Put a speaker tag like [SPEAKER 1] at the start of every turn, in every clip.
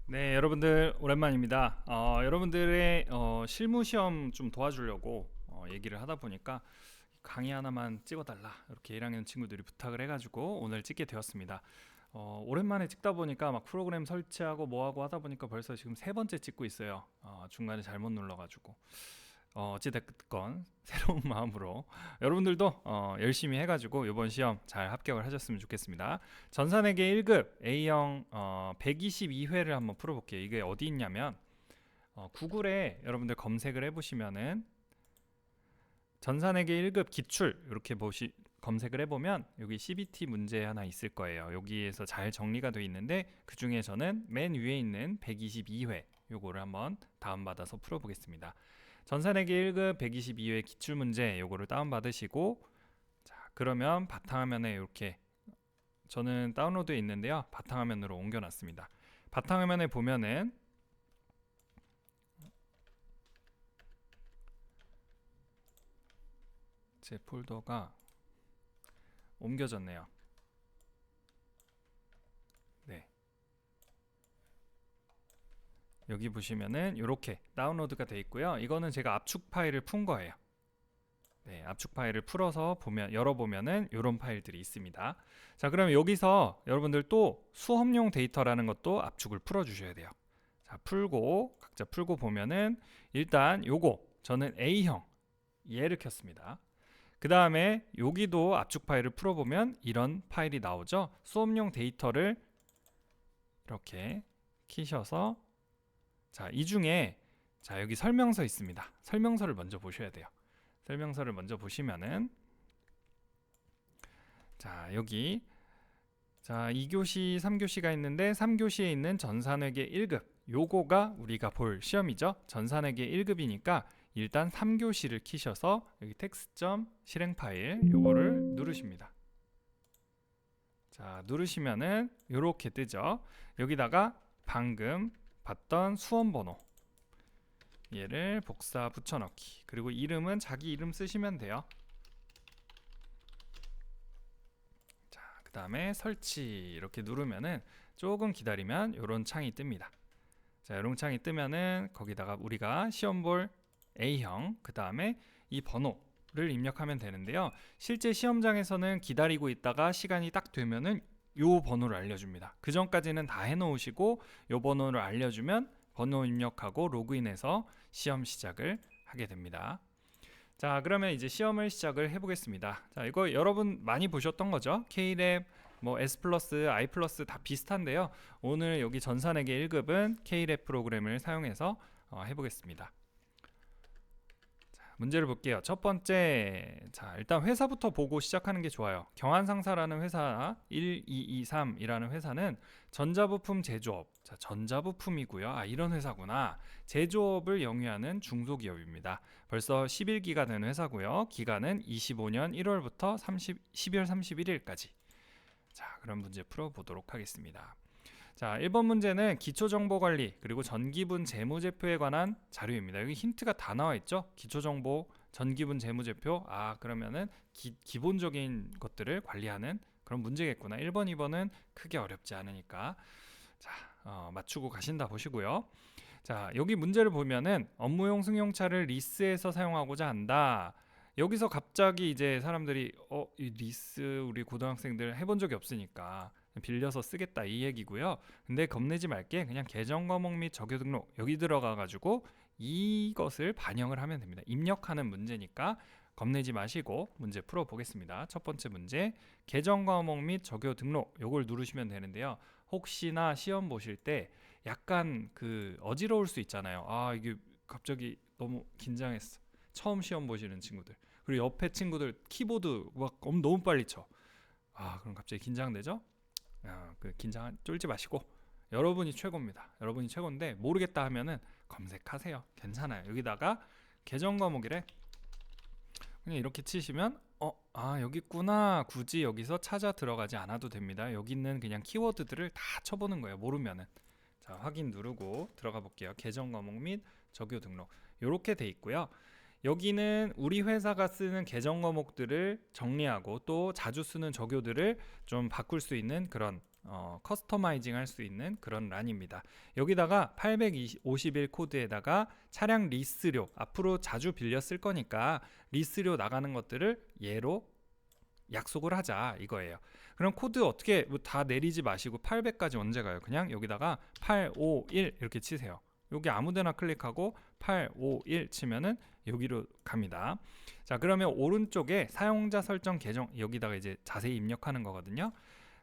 [SPEAKER 1] 네, 여러분들 오랜만입니다. 여러분들의 실무 시험 좀 도와주려고 얘기를 하다 보니까 강의 하나만 찍어달라 이렇게 1학년 친구들이 부탁을 해가지고 오늘 찍게 되었습니다. 오랜만에 찍다 보니까 막 프로그램 설치하고 뭐하고 하다 보니까 벌써 지금 세 번째 찍고 있어요. 중간에 잘못 눌러가지고. 어찌됐건 새로운 마음으로 여러분들도 열심히 해가지고 이번 시험 잘 합격을 하셨으면 좋겠습니다. 전산회계 1급 A형 122회를 한번 풀어볼게요. 이게 어디 있냐면 구글에 여러분들 검색을 해보시면은 전산회계 1급 기출 이렇게 검색을 해보면 여기 CBT 문제 하나 있을 거예요. 여기에서 잘 정리가 되어 있는데 그 중에 저는 맨 위에 있는 122회 요거를 한번 다운받아서 풀어보겠습니다. 전산회계 1급 122회 기출문제 요거를 다운받으시고, 자 그러면 바탕화면에 이렇게 저는 다운로드에 있는데요, 바탕화면으로 옮겨놨습니다. 바탕화면에 보면은 제 폴더가 옮겨졌네요. 네, 여기 보시면은 이렇게 다운로드가 되어 있고요. 이거는 제가 압축 파일을 푼 거예요. 네, 압축 파일을 풀어서 열어보면은 이런 파일들이 있습니다. 자, 그럼 여기서 여러분들 또 수험용 데이터라는 것도 압축을 풀어주셔야 돼요. 자, 각자 풀고 보면은 일단 요거 저는 A형 얘를 켰습니다. 그 다음에 여기도 압축 파일을 풀어보면 이런 파일이 나오죠. 수험용 데이터를 이렇게 키셔서, 자, 이 중에 자 여기 설명서 있습니다. 설명서를 먼저 보셔야 돼요. 설명서를 먼저 보시면은, 자 여기 자 2교시 3교시가 있는데 3교시에 있는 전산회계 1급 요거가 우리가 볼 시험이죠. 전산회계 1급이니까 일단 3교시를 키셔서 여기 텍스점 실행 파일 요거를 누르십니다. 자 누르시면은 요렇게 뜨죠. 여기다가 방금 봤던 수험 번호 얘를 복사 붙여넣기, 그리고 이름은 자기 이름 쓰시면 돼요. 자, 그 다음에 설치 이렇게 누르면은 조금 기다리면 이런 창이 뜹니다. 자, 이런 창이 뜨면은 거기다가 우리가 시험 볼 A형 그 다음에 이 번호를 입력하면 되는데요. 실제 시험장에서는 기다리고 있다가 시간이 딱 되면은 요 번호를 알려줍니다. 그 전까지는 다 해놓으시고 요 번호를 알려주면 번호 입력하고 로그인해서 시험 시작을 하게 됩니다. 자, 그러면 이제 시험을 시작을 해보겠습니다. 자, 이거 여러분 많이 보셨던 거죠? K랩, 뭐 S 플러스, I 플러스 다 비슷한데요. 오늘 여기 전산회계 1급은 K랩 프로그램을 사용해서 해보겠습니다. 문제를 볼게요. 첫 번째, 자 일단 회사부터 보고 시작하는 게 좋아요. 경한상사라는 회사 1223이라는 회사는 전자부품 제조업, 자 전자부품이고요. 아 이런 회사구나. 제조업을 영위하는 중소기업입니다. 벌써 11기가 된 회사고요. 기간은 25년 1월부터 12월 31일까지. 자 그럼 문제 풀어보도록 하겠습니다. 자, 1번 문제는 기초정보관리 그리고 전기분 재무제표에 관한 자료입니다. 여기 힌트가 다 나와 있죠. 기초정보, 전기분 재무제표. 아, 그러면은 기본적인 것들을 관리하는 그런 문제겠구나. 1번, 2번은 크게 어렵지 않으니까. 자, 맞추고 가신다 보시고요. 자, 여기 문제를 보면은 업무용 승용차를 리스해서 사용하고자 한다. 여기서 갑자기 이제 사람들이 이 리스 우리 고등학생들 해본 적이 없으니까 빌려서 쓰겠다 이 얘기고요. 근데 겁내지 말게 그냥 계정 과목 및 적요 등록 여기 들어가 가지고 이것을 반영을 하면 됩니다. 입력하는 문제니까 겁내지 마시고 문제 풀어 보겠습니다. 첫 번째 문제, 계정 과목 및 적요 등록 요걸 누르시면 되는데요. 혹시나 시험 보실 때 약간 그 어지러울 수 있잖아요. 아 이게 갑자기 너무 긴장했어. 처음 시험 보시는 친구들, 그리고 옆에 친구들 키보드 막 너무 빨리 쳐. 아 그럼 갑자기 긴장되죠? 그 긴장 쫄지 마시고 여러분이 최고입니다. 여러분이 최고인데 모르겠다 하면은 검색하세요. 괜찮아요. 여기다가 계정 과목이래 그냥 이렇게 치시면 여기 있구나. 굳이 여기서 찾아 들어가지 않아도 됩니다. 여기 있는 그냥 키워드들을 다 쳐보는 거예요. 모르면은. 자 확인 누르고 들어가 볼게요. 계정 과목 및 적요 등록 이렇게 돼 있고요. 여기는 우리 회사가 쓰는 계정 과목들을 정리하고 또 자주 쓰는 적요들을 좀 바꿀 수 있는 그런 커스터마이징 할 수 있는 그런 란입니다. 여기다가 851 코드에다가 차량 리스료, 앞으로 자주 빌려 쓸 거니까 리스료 나가는 것들을 얘로 약속을 하자 이거예요. 그럼 코드 어떻게 뭐다 내리지 마시고 800까지 언제 가요? 그냥 여기다가 851 이렇게 치세요. 여기 아무데나 클릭하고 851 치면은 여기로 갑니다. 자, 그러면 오른쪽에 사용자 설정 계정, 여기다가 이제 자세히 입력하는 거거든요.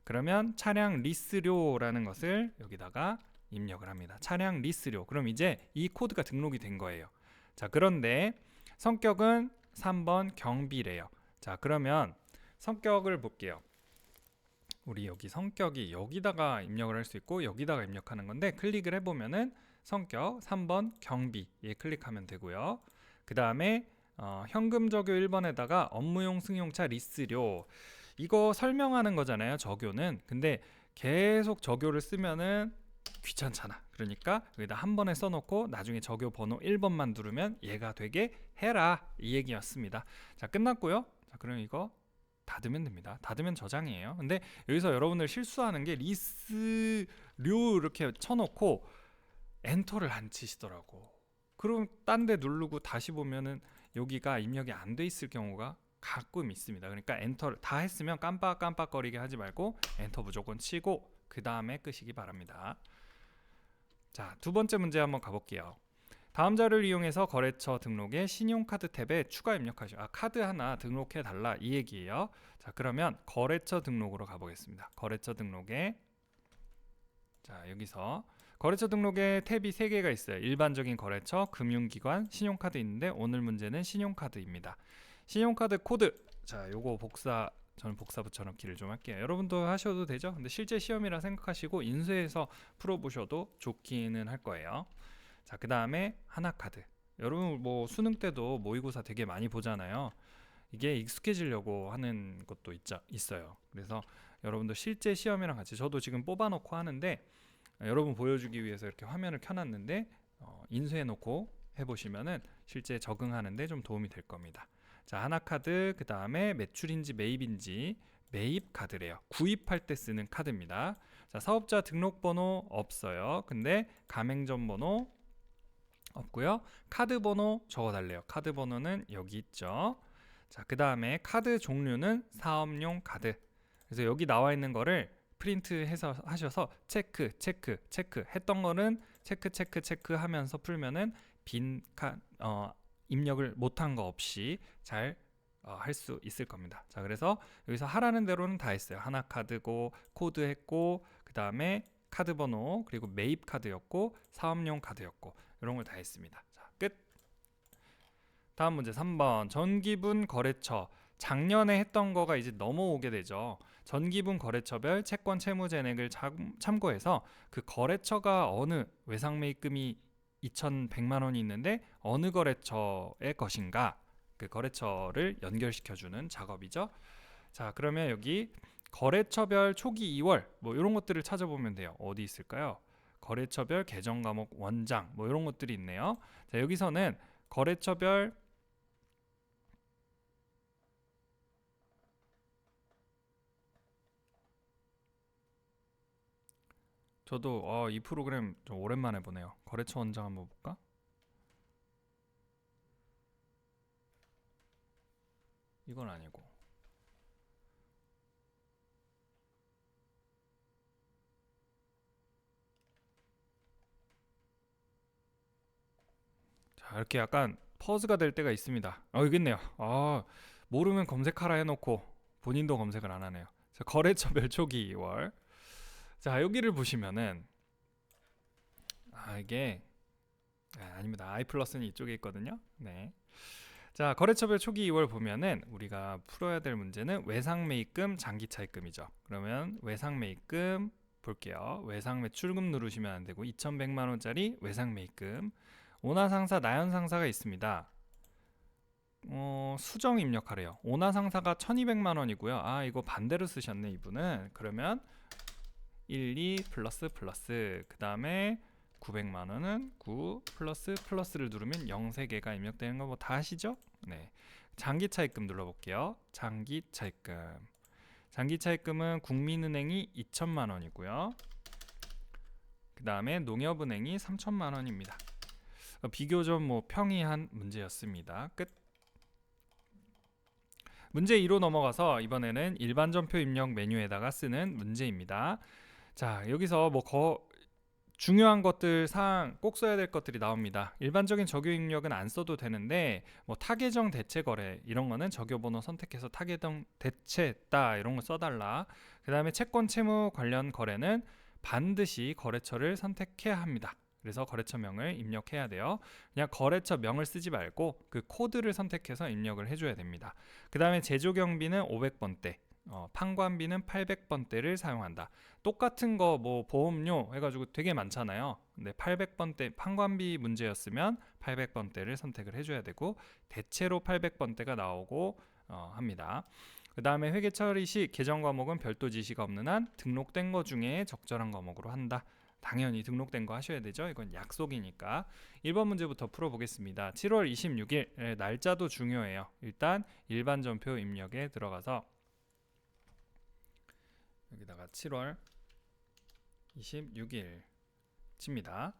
[SPEAKER 1] 그러면 차량 리스료라는 것을 여기다가 입력을 합니다. 차량 리스료. 그럼 이제 이 코드가 등록이 된 거예요. 자, 그런데 성격은 3번 경비래요. 자, 그러면 성격을 볼게요. 우리 여기 성격이 여기다가 입력을 할 수 있고 여기다가 입력하는 건데, 클릭을 해보면은 성격 3번 경비에 클릭하면 되고요. 그 다음에 현금 적요 1번에다가 업무용 승용차 리스료, 이거 설명하는 거잖아요, 적요는. 근데 계속 적요를 쓰면은 귀찮잖아. 그러니까 여기다 한 번에 써놓고 나중에 적요 번호 1번만 누르면 얘가 되게 해라, 이 얘기였습니다. 자, 끝났고요. 자, 그럼 이거 닫으면 됩니다. 닫으면 저장이에요. 근데 여기서 여러분들 실수하는 게 리스료 이렇게 쳐놓고 엔터를 안 치시더라고. 그럼 딴 데 누르고 다시 보면은 여기가 입력이 안 돼 있을 경우가 가끔 있습니다. 그러니까 엔터를 다 했으면 깜빡깜빡거리게 하지 말고 엔터 무조건 치고 그 다음에 끄시기 바랍니다. 자, 두 번째 문제 한번 가볼게요. 다음 자료를 이용해서 거래처 등록에 신용카드 탭에 추가 입력하시오. 카드 하나 등록해 달라, 이 얘기예요. 자, 그러면 거래처 등록으로 가보겠습니다. 거래처 등록에, 자, 여기서 거래처 등록에 탭이 3개가 있어요. 일반적인 거래처, 금융기관, 신용카드 있는데 오늘 문제는 신용카드입니다. 신용카드 코드, 자, 요거 저는 복사 붙여넣기를 좀 할게요. 여러분도 하셔도 되죠. 근데 실제 시험이라 생각하시고 인쇄해서 풀어보셔도 좋기는 할 거예요. 자, 그 다음에 하나카드. 여러분 뭐 수능 때도 모의고사 되게 많이 보잖아요. 이게 익숙해지려고 하는 것도 있어요. 그래서 여러분도 실제 시험이랑 같이, 저도 지금 뽑아놓고 하는데 여러분 보여주기 위해서 이렇게 화면을 켜놨는데 인쇄해놓고 해보시면은 실제 적응하는데 좀 도움이 될 겁니다. 자, 하나카드, 그 다음에 매출인지 매입인지, 매입카드래요. 구입할 때 쓰는 카드입니다. 자, 사업자 등록번호 없어요. 근데 가맹점 번호 없고요. 카드 번호 적어달래요. 카드 번호는 여기 있죠. 자, 그 다음에 카드 종류는 사업용 카드. 그래서 여기 나와 있는 거를 프린트해서 하셔서 체크 했던 거는 체크 하면서 풀면은 입력을 못한 거 없이 잘 할 수 있을 겁니다. 자, 그래서 여기서 하라는 대로는 다 했어요. 하나 카드고 코드 했고, 그 다음에 카드 번호, 그리고 매입 카드였고, 사업용 카드였고, 이런 걸 다 했습니다. 자, 끝. 다음 문제 3번. 전기분 거래처. 작년에 했던 거가 이제 넘어오게 되죠. 전기분 거래처별 채권 채무 잔액을 참고해서 그 거래처가 어느, 외상매입금이 2,100만 원이 있는데 어느 거래처의 것인가, 그 거래처를 연결시켜주는 작업이죠. 자, 그러면 여기 거래처별 초기 2월 뭐 이런 것들을 찾아보면 돼요. 어디 있을까요? 거래처별 계정 과목 원장 뭐 이런 것들이 있네요. 자, 여기서는 거래처별 저도 이 프로그램 좀 오랜만에 보네요. 거래처 원장 한번 볼까? 이건 아니고. 자, 이렇게 약간 퍼즈가 될 때가 있습니다. 여기 있네요. 모르면 검색하라 해놓고 본인도 검색을 안 하네요. 자, 거래처별 초기 2월. 자, 여기를 보시면은 이게 아닙니다. I 플러스는 이쪽에 있거든요. 네. 자, 거래처별 초기 2월 보면은 우리가 풀어야 될 문제는 외상매입금, 장기차입금이죠. 그러면 외상매입금 볼게요. 외상매출금 누르시면 안 되고 2,100만 원짜리 외상매입금. 오나상사, 나연상사가 있습니다. 수정 입력하래요. 오나상사가 1,200만 원이고요. 이거 반대로 쓰셨네, 이분은. 그러면 1, 2 플러스 그 다음에 900만 원은 9 플러스를 누르면 0 3개가 입력되는 거 뭐 다 아시죠? 네. 장기차입금 눌러볼게요. 장기차입금. 장기차입금은 국민은행이 2천만 원이고요. 그 다음에 농협은행이 3천만 원입니다. 비교적 평이한 문제였습니다. 끝. 문제 2로 넘어가서 이번에는 일반전표 입력 메뉴에다가 쓰는 문제입니다. 자, 여기서 중요한 것들 사항 꼭 써야 될 것들이 나옵니다. 일반적인 적요 입력은 안 써도 되는데 타계정 대체 거래 이런 거는 적요 번호 선택해서 타계정 대체했다 이런 거 써달라. 그 다음에 채권 채무 관련 거래는 반드시 거래처를 선택해야 합니다. 그래서 거래처명을 입력해야 돼요. 그냥 거래처명을 쓰지 말고 그 코드를 선택해서 입력을 해줘야 됩니다. 그 다음에 제조경비는 500번대, 판관비는 800번대를 사용한다. 똑같은 거 보험료 해가지고 되게 많잖아요. 근데 800번대 판관비 문제였으면 800번대를 선택을 해줘야 되고 대체로 800번대가 나오고 합니다. 그 다음에 회계 처리 시 계정 과목은 별도 지시가 없는 한 등록된 거 중에 적절한 과목으로 한다. 당연히 등록된 거 하셔야 되죠. 이건 약속이니까. 1번 문제부터 풀어보겠습니다. 7월 26일 날짜도 중요해요. 일단 일반전표 입력에 들어가서 여기다가 7월 26일 칩니다.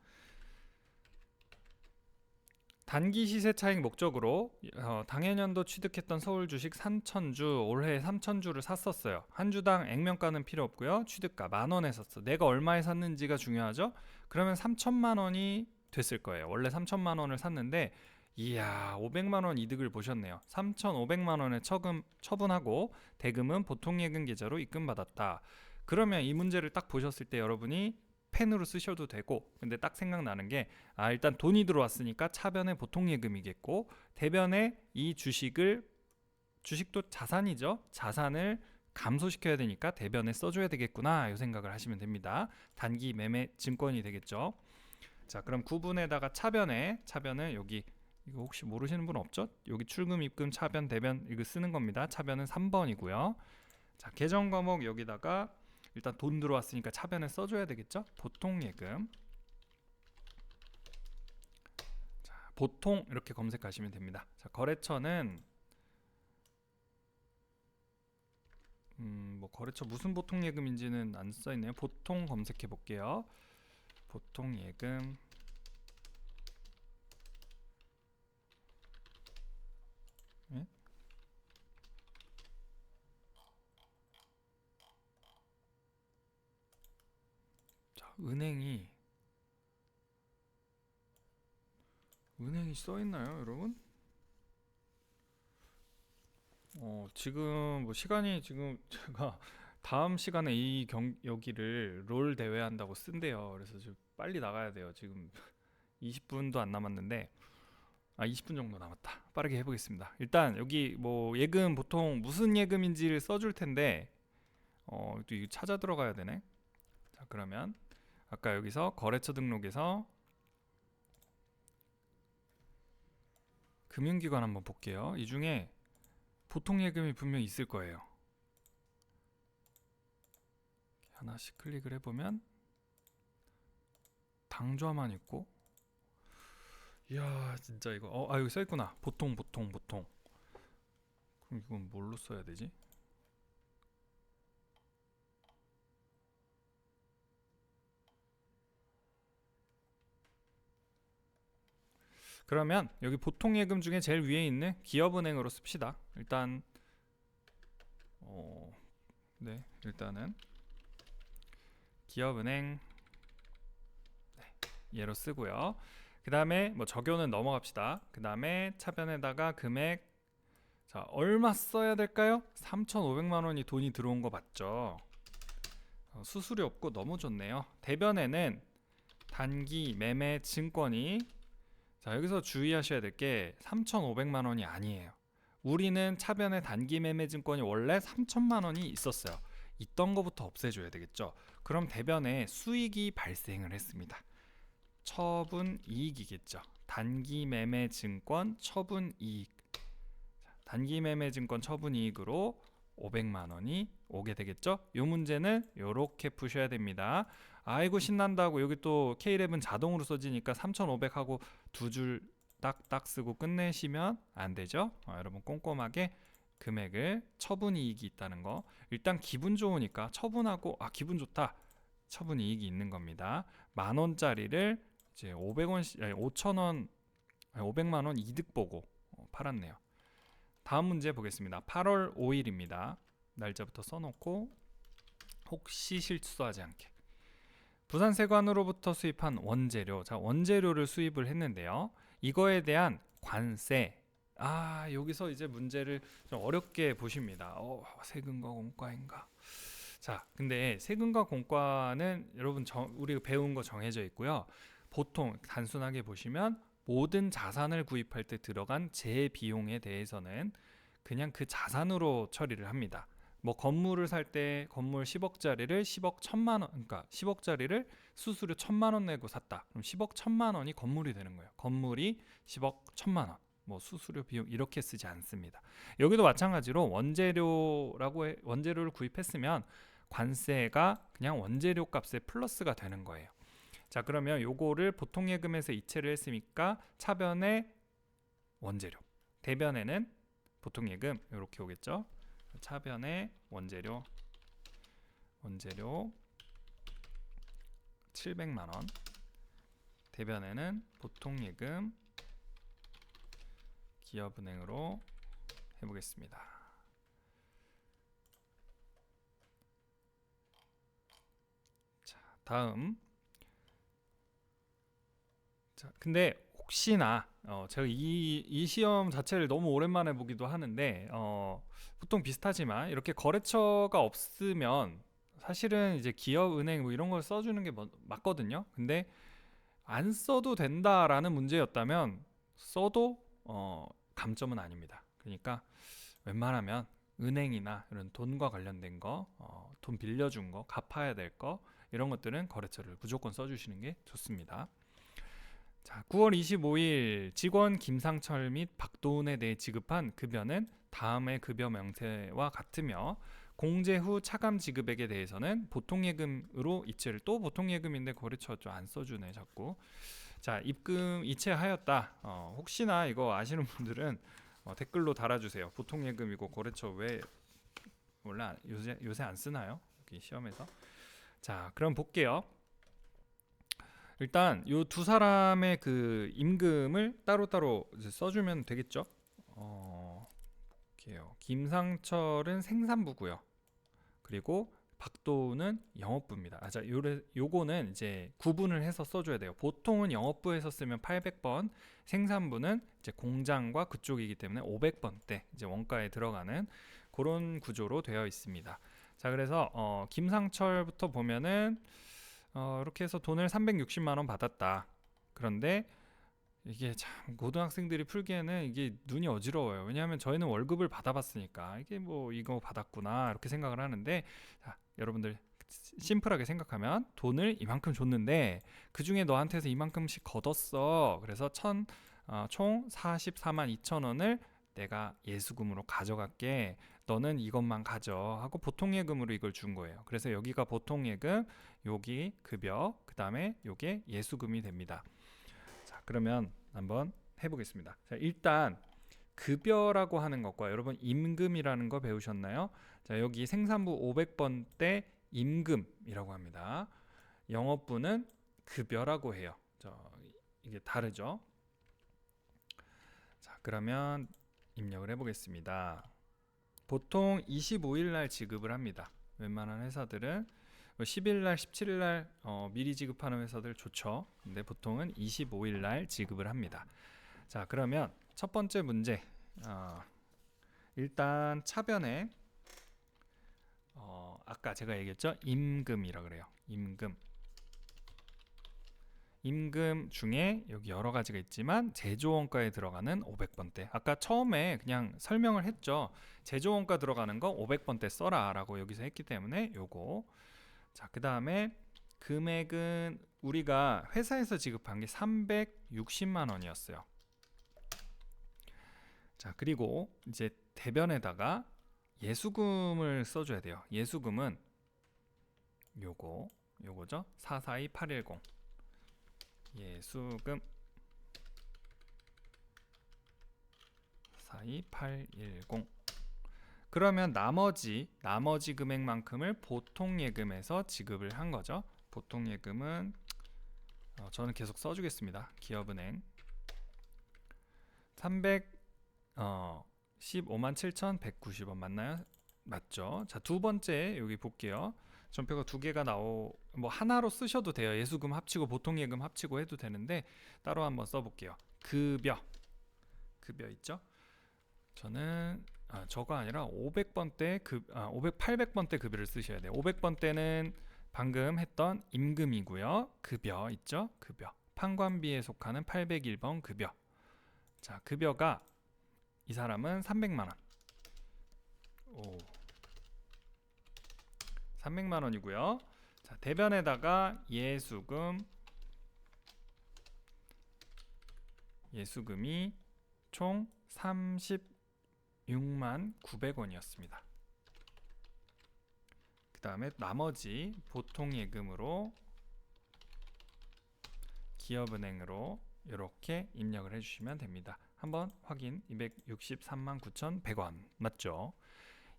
[SPEAKER 1] 단기 시세 차익 목적으로 당해년도 취득했던 서울 주식 3,000주, 올해 3,000주를 샀었어요. 한 주당 액면가는 필요 없고요. 취득가 10,000원에 샀어. 내가 얼마에 샀는지가 중요하죠. 그러면 3천만 원이 됐을 거예요. 원래 3천만 원을 샀는데 이야 500만 원 이득을 보셨네요. 3,500만 원에 처분하고 대금은 보통예금 계좌로 입금받았다. 그러면 이 문제를 딱 보셨을 때 여러분이 펜으로 쓰셔도 되고, 근데 딱 생각나는 게 일단 돈이 들어왔으니까 차변에 보통예금이겠고, 대변에 이 주식도 자산이죠. 자산을 감소시켜야 되니까 대변에 써줘야 되겠구나 이 생각을 하시면 됩니다. 단기 매매 증권이 되겠죠. 자, 그럼 구분에다가 차변은 여기 이거 혹시 모르시는 분 없죠? 여기 출금, 입금, 차변, 대변 이거 쓰는 겁니다. 차변은 3번이고요. 자, 계정 과목 여기다가 일단 돈 들어왔으니까 차변에 써줘야 되겠죠? 보통예금. 자, 보통 이렇게 검색하시면 됩니다. 자, 거래처는 거래처 무슨 보통예금인지는 안 써있네요. 보통 검색해 볼게요. 보통예금. 네? 자, 은행이 써있나요, 여러분? 지금 시간이 지금 제가 다음 시간에 여기를 롤 대회 한다고 쓴대요. 그래서 지금 빨리 나가야 돼요. 지금 20분도 안 남았는데 20분 정도 남았다. 빠르게 해보겠습니다. 일단 여기 예금 보통 무슨 예금인지를 써줄 텐데 또 이거 찾아 들어가야 되네. 자, 그러면 아까 여기서 거래처 등록에서 금융기관 한번 볼게요. 이 중에 보통예금이 분명히 있을 거예요. 하나씩 클릭을 해보면 당좌만 있고, 이야 진짜 이거 여기 써있구나. 보통. 그럼 이건 뭘로 써야 되지? 그러면 여기 보통예금 중에 제일 위에 있는 기업은행으로 씁시다. 일단 네, 일단은 기업은행 얘로 쓰고요. 그 다음에 적요는 넘어갑시다. 그 다음에 차변에다가 금액, 자 얼마 써야 될까요? 3,500만 원이 돈이 들어온 거 맞죠? 수수료 없고 너무 좋네요. 대변에는 단기 매매 증권이, 자 여기서 주의하셔야 될 게 3,500만 원이 아니에요. 우리는 차변에 단기 매매 증권이 원래 3천만 원이 있었어요. 있던 거부터 없애줘야 되겠죠. 그럼 대변에 수익이 발생을 했습니다. 처분이익이겠죠. 단기 매매 증권 처분이익. 단기 매매 증권 처분이익으로 500만 원이 오게 되겠죠. 이 문제는 이렇게 푸셔야 됩니다. 아이고 신난다고 여기 또 K11 자동으로 써지니까 3,500 하고 두 줄 딱딱 쓰고 끝내시면 안 되죠. 여러분 꼼꼼하게 금액을 처분이익이 있다는 거. 일단 기분 좋으니까 처분하고 기분 좋다. 처분이익이 있는 겁니다. 10,000원짜리를 이제 500원, 5,000원, 500만 원 이득 보고 팔았네요. 다음 문제 보겠습니다. 8월 5일입니다. 날짜부터 써놓고 혹시 실수하지 않게. 부산세관으로부터 수입한 원재료. 자, 원재료를 수입을 했는데요. 이거에 대한 관세. 여기서 이제 문제를 좀 어렵게 보십니다. 세금과 공과인가? 자, 근데 세금과 공과는 여러분 우리가 배운 거 정해져 있고요. 보통 단순하게 보시면 모든 자산을 구입할 때 들어간 재비용에 대해서는 그냥 그 자산으로 처리를 합니다. 뭐 건물을 살 때 건물 10억짜리를 10억 1,000만 원, 그러니까 10억짜리를 수수료 1,000만 원 내고 샀다. 그럼 10억 1,000만 원이 건물이 되는 거예요. 건물이 10억 1,000만 원. 뭐 수수료 비용 이렇게 쓰지 않습니다. 여기도 마찬가지로 원재료를 구입했으면 관세가 그냥 원재료 값에 플러스가 되는 거예요. 자, 그러면 요거를 보통예금에서 이체를 했으니까 차변에 원재료, 대변에는 보통예금 이렇게 오겠죠. 차변에 원재료 700만 원, 대변에는 보통예금 기업은행으로 해보겠습니다. 자, 다음. 자, 근데 혹시나 제가 이 시험 자체를 너무 오랜만에 보기도 하는데 보통 비슷하지만 이렇게 거래처가 없으면 사실은 이제 기업은행 뭐 이런 걸 써주는 게 맞거든요. 근데 안 써도 된다라는 문제였다면 써도 감점은 아닙니다. 그러니까 웬만하면 은행이나 이런 돈과 관련된 거, 돈 빌려준 거, 갚아야 될 거 이런 것들은 거래처를 무조건 써주시는 게 좋습니다. 자, 9월 25일 직원 김상철 및 박도훈에 대해 지급한 급여는 다음의 급여 명세와 같으며 공제 후 차감 지급액에 대해서는 보통예금으로 이체를. 또 보통예금인데 거래처 좀 안 써주네 자꾸. 자, 입금 이체하였다. 혹시나 이거 아시는 분들은 댓글로 달아주세요. 보통예금이고 거래처 왜 원래 요새 안 쓰나요? 여기 시험에서. 자, 그럼 볼게요. 일단 요 두 사람의 그 임금을 따로따로 이제 써주면 되겠죠. 볼게요. 김상철은 생산부고요. 그리고 박도우는 영업부입니다. 요거는 이제 구분을 해서 써줘야 돼요. 보통은 영업부에서 쓰면 800번, 생산부는 이제 공장과 그쪽이기 때문에 500번대 이제 원가에 들어가는 그런 구조로 되어 있습니다. 자, 그래서 김상철부터 보면은 이렇게 해서 돈을 360만 원 받았다. 그런데 이게 참 고등학생들이 풀기에는 이게 눈이 어지러워요. 왜냐하면 저희는 월급을 받아봤으니까 이게 뭐 이거 받았구나 이렇게 생각을 하는데, 자, 여러분들 심플하게 생각하면 돈을 이만큼 줬는데 그 중에 너한테서 이만큼씩 걷었어. 그래서 총 44만 2천 원을 내가 예수금으로 가져갈게. 너는 이것만 가져 하고 보통예금으로 이걸 준 거예요. 그래서 여기가 보통예금, 여기 급여, 그 다음에 요게 예수금이 됩니다. 자, 그러면 한번 해보겠습니다. 자, 일단 급여라고 하는 것과 여러분 임금이라는 거 배우셨나요? 자, 여기 생산부 500번대 임금이라고 합니다. 영업부는 급여라고 해요. 이게 다르죠? 자, 그러면 입력을 해보겠습니다. 보통 25일 날 지급을 합니다. 웬만한 회사들은 10일 날, 17일 날 미리 지급하는 회사들 좋죠. 근데 보통은 25일 날 지급을 합니다. 자, 그러면 첫 번째 문제. 일단 차변에 아까 제가 얘기했죠? 임금이라 그래요. 임금 중에 여기 여러 가지가 있지만 제조원가에 들어가는 500번대. 아까 처음에 그냥 설명을 했죠. 제조원가 들어가는 거 500번대 써라 라고 여기서 했기 때문에 요거. 자, 그 다음에 금액은 우리가 회사에서 지급한 게 360만 원이었어요. 자, 그리고 이제 대변에다가 예수금을 써줘야 돼요. 예수금은 요거죠. 442810 예수금 42810. 그러면 나머지 금액만큼을 보통예금에서 지급을 한 거죠. 보통예금은 저는 계속 써주겠습니다. 기업은행 315만 7,190원 맞나요? 맞죠? 자, 두 번째 여기 볼게요. 전표가 두 개가 뭐 하나로 쓰셔도 돼요. 예수금 합치고 보통예금 합치고 해도 되는데 따로 한번 써볼게요. 급여 있죠? 저는 저거 아니라 500번대 800번대 급여를 쓰셔야 돼요. 500번대는 방금 했던 임금이고요. 급여 있죠? 급여. 판관비에 속하는 801번 급여. 자, 급여가 이 사람은 300만 원. 300만 원이고요. 자, 대변에다가 예수금이 총 36만 900원이었습니다. 그 다음에 나머지 보통예금으로 기업은행으로 이렇게 입력을 해주시면 됩니다. 한번 확인. 263만 9,100원 맞죠?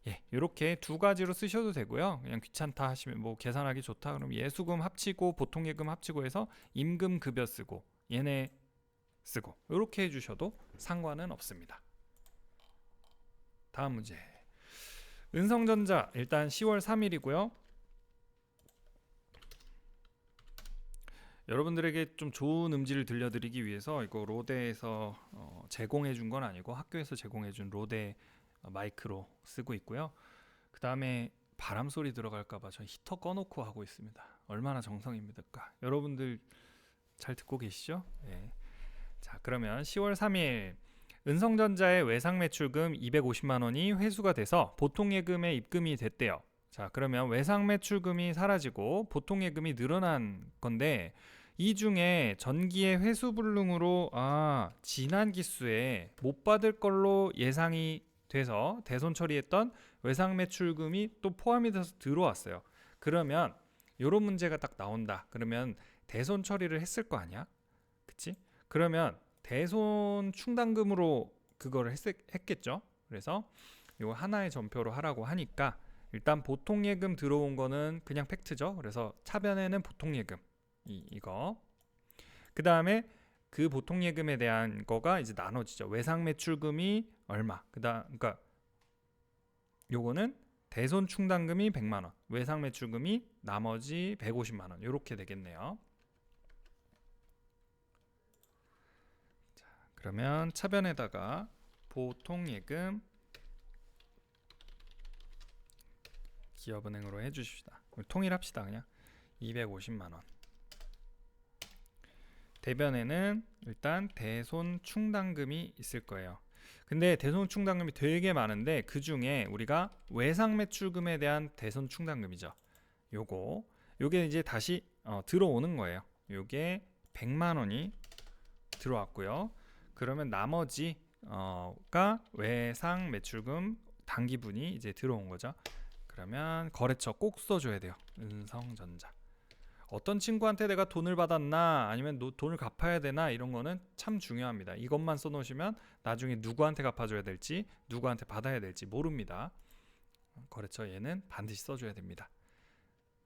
[SPEAKER 1] 예, 이렇게 두 가지로 쓰셔도 되고요. 그냥 귀찮다 하시면 뭐 계산하기 좋다 그러면 예수금 합치고 보통예금 합치고 해서 임금 급여 쓰고 얘네 쓰고 이렇게 해주셔도 상관은 없습니다. 다음 문제. 은성전자 일단 10월 3일이고요. 여러분들에게 좀 좋은 음질을 들려드리기 위해서 이거 로데에서 제공해 준 건 아니고 학교에서 제공해 준 로데 마이크로 쓰고 있고요. 그 다음에 바람 소리 들어갈까봐 저 히터 꺼놓고 하고 있습니다. 얼마나 정성입니까? 여러분들 잘 듣고 계시죠? 네. 자, 그러면 10월 3일 은성전자의 외상 매출금 250만 원이 회수가 돼서 보통예금에 입금이 됐대요. 자, 그러면 외상 매출금이 사라지고 보통예금이 늘어난 건데 이 중에 전기의 회수불능으로 지난 기수에 못 받을 걸로 예상이 돼서 대손 처리했던 외상 매출금이 또 포함이 돼서 들어왔어요. 그러면 이런 문제가 딱 나온다. 그러면 대손 처리를 했을 거 아니야? 그치? 그러면 대손 충당금으로 그거를 했겠죠. 그래서 이거 하나의 전표로 하라고 하니까 일단 보통예금 들어온 거는 그냥 팩트죠. 그래서 차변에는 보통예금 이거. 그 다음에 그 보통예금에 대한 거가 이제 나눠지죠. 외상매출금이 얼마. 그러니까 요거는 대손 충당금이 100만 원, 외상매출금이 나머지 150만 원 이렇게 되겠네요. 자, 그러면 차변에다가 보통예금 기업은행으로 해주십시다. 통일합시다. 그냥 250만 원. 대변에는 일단 대손 충당금이 있을 거예요. 근데 대손 충당금이 되게 많은데 그 중에 우리가 외상 매출금에 대한 대손 충당금이죠. 요게 이제 다시 들어오는 거예요. 요게 100만 원이 들어왔고요. 그러면 나머지가 외상 매출금 당기분이 이제 들어온 거죠. 그러면 거래처 꼭 써줘야 돼요. 은성전자. 어떤 친구한테 내가 돈을 받았나 아니면 돈을 갚아야 되나 이런 거는 참 중요합니다. 이것만 써놓으시면 나중에 누구한테 갚아줘야 될지 누구한테 받아야 될지 모릅니다. 거래처 얘는 반드시 써줘야 됩니다.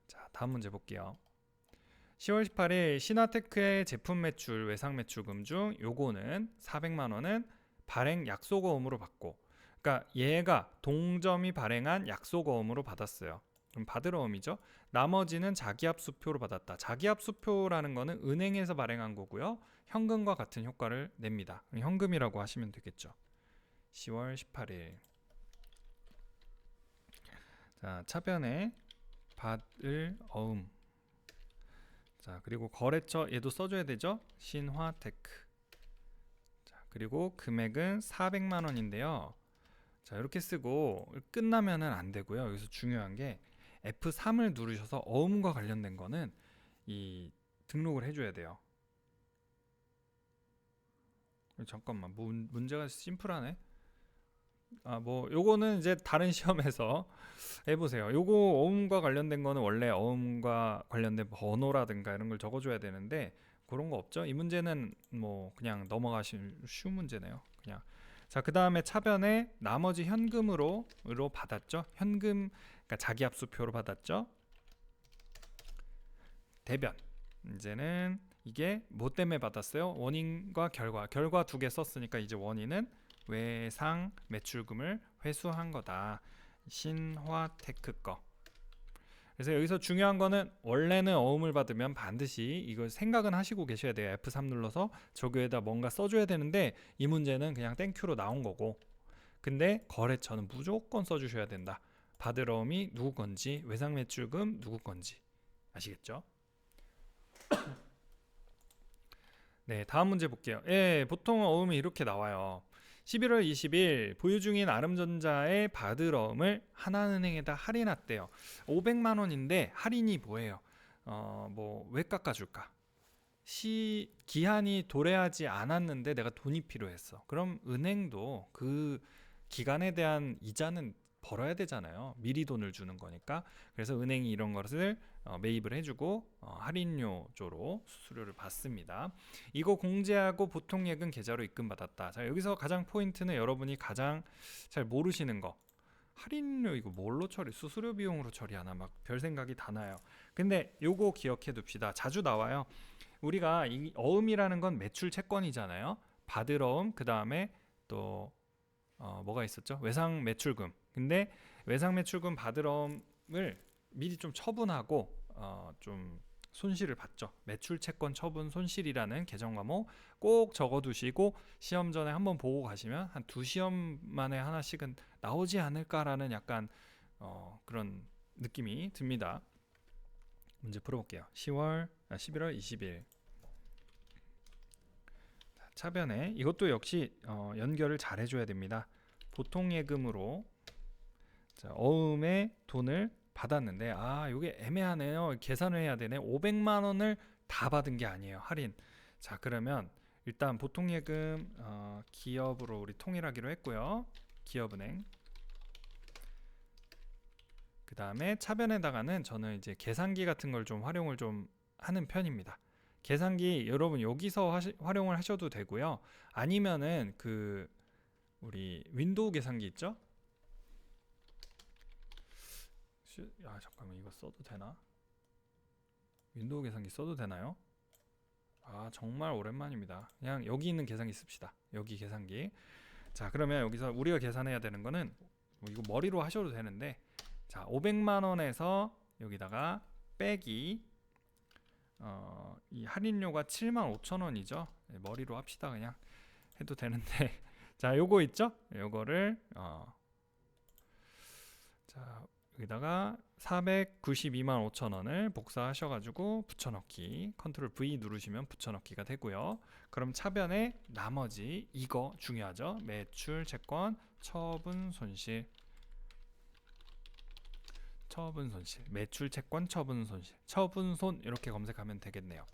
[SPEAKER 1] 자, 다음 문제 볼게요. 10월 18일 신화테크의 제품 매출 외상 매출금 중 요거는 400만 원은 발행 약속어음으로 받고, 그러니까 얘가 동점이 발행한 약속어음으로 받았어요. 그럼 받으러음이죠. 나머지는 자기합수표로 받았다. 자기합수표라는 거는 은행에서 발행한 거고요. 현금과 같은 효과를 냅니다. 현금이라고 하시면 되겠죠. 10월 18일. 자, 차변에 받을 어음. 자, 그리고 거래처 얘도 써줘야 되죠. 신화테크. 자, 그리고 금액은 400만 원인데요. 자, 이렇게 쓰고 끝나면은 안 되고요. 여기서 중요한 게 F3을 누르셔서 어음과 관련된 거는 이 등록을 해줘야 돼요. 잠깐만, 문제가 심플하네. 뭐 요거는 이제 다른 시험에서 해보세요. 요거 어음과 관련된 거는 원래 어음과 관련된 번호라든가 이런 걸 적어줘야 되는데 그런 거 없죠. 이 문제는 뭐 그냥 넘어가시면 쉬운 문제네요. 그냥 자, 그 다음에 차변에 나머지 현금으로 받았죠. 현금, 그러니까 자기압수표로 받았죠. 대변. 이제는 이게 뭐 때문에 받았어요? 원인과 결과 두 개 썼으니까 이제 원인은 외상 매출금을 회수한 거다. 신화테크 거. 그래서 여기서 중요한 거는 원래는 어음을 받으면 반드시 이걸 생각은 하시고 계셔야 돼요. F3 눌러서 저기에다 뭔가 써줘야 되는데 이 문제는 그냥 땡큐로 나온 거고, 근데 거래처는 무조건 써주셔야 된다. 받을 어음이 누구 건지, 외상 매출금 누구 건지. 아시겠죠? 네, 다음 문제 볼게요. 예, 보통 어음이 이렇게 나와요. 11월 20일 보유 중인 아름전자의 받을 어음을 하나은행에다 할인했대요. 500만 원인데 할인이 뭐예요? 뭐 왜 깎아줄까? 기한이 도래하지 않았는데 내가 돈이 필요했어. 그럼 은행도 그 기간에 대한 이자는 벌어야 되잖아요. 미리 돈을 주는 거니까. 그래서 은행이 이런 것을 매입을 해주고 할인료조로 수수료를 받습니다. 이거 공제하고 보통예금 계좌로 입금받았다. 자, 여기서 가장 포인트는 여러분이 가장 잘 모르시는 거. 할인료 이거 뭘로 수수료 비용으로 처리하나 막 별 생각이 다 나요. 근데 요거 기억해 둡시다. 자주 나와요. 우리가 이 어음이라는 건 매출 채권이잖아요. 받을 어음, 그 다음에 또 뭐가 있었죠? 외상 매출금. 근데 외상 매출금 받을 어음을 미리 좀 처분하고 좀 손실을 봤죠. 매출 채권 처분 손실이라는 계정 과목 꼭 적어두시고 시험 전에 한번 보고 가시면 한 두 시험 만에 하나씩은 나오지 않을까라는 약간 그런 느낌이 듭니다. 문제 풀어볼게요. 11월 20일 차변에 이것도 역시 연결을 잘 해줘야 됩니다. 보통예금으로 어음의 돈을 받았는데 이게 애매하네요. 계산을 해야 되네. 500만 원을 다 받은 게 아니에요. 할인. 자, 그러면 일단 보통예금 기업으로 우리 통일하기로 했고요. 기업은행. 그 다음에 차변에다가는 저는 이제 계산기 같은 걸 좀 활용을 좀 하는 편입니다. 계산기 여러분 여기서 활용을 하셔도 되고요. 아니면은 그 우리 윈도우 계산기 있죠? 잠깐만 이거 써도 되나? 윈도우 계산기 써도 되나요? 정말 오랜만입니다. 그냥 여기 있는 계산기 씁시다. 여기 계산기. 자, 그러면 여기서 우리가 계산해야 되는 거는 뭐 이거 머리로 하셔도 되는데, 자, 500만 원에서 여기다가 빼기 이 할인료가 75,000원이죠. 머리로 합시다. 그냥 해도 되는데 자, 요거 있죠? 요거를 자, 여기다가 492만 5천원을 복사하셔가지고 붙여넣기, 컨트롤 V 누르시면 붙여넣기가 되고요. 그럼 차변에 나머지 이거 중요하죠. 매출 채권 처분 손실, 매출 채권 처분 손실, 처분손 이렇게 검색하면 되겠네요.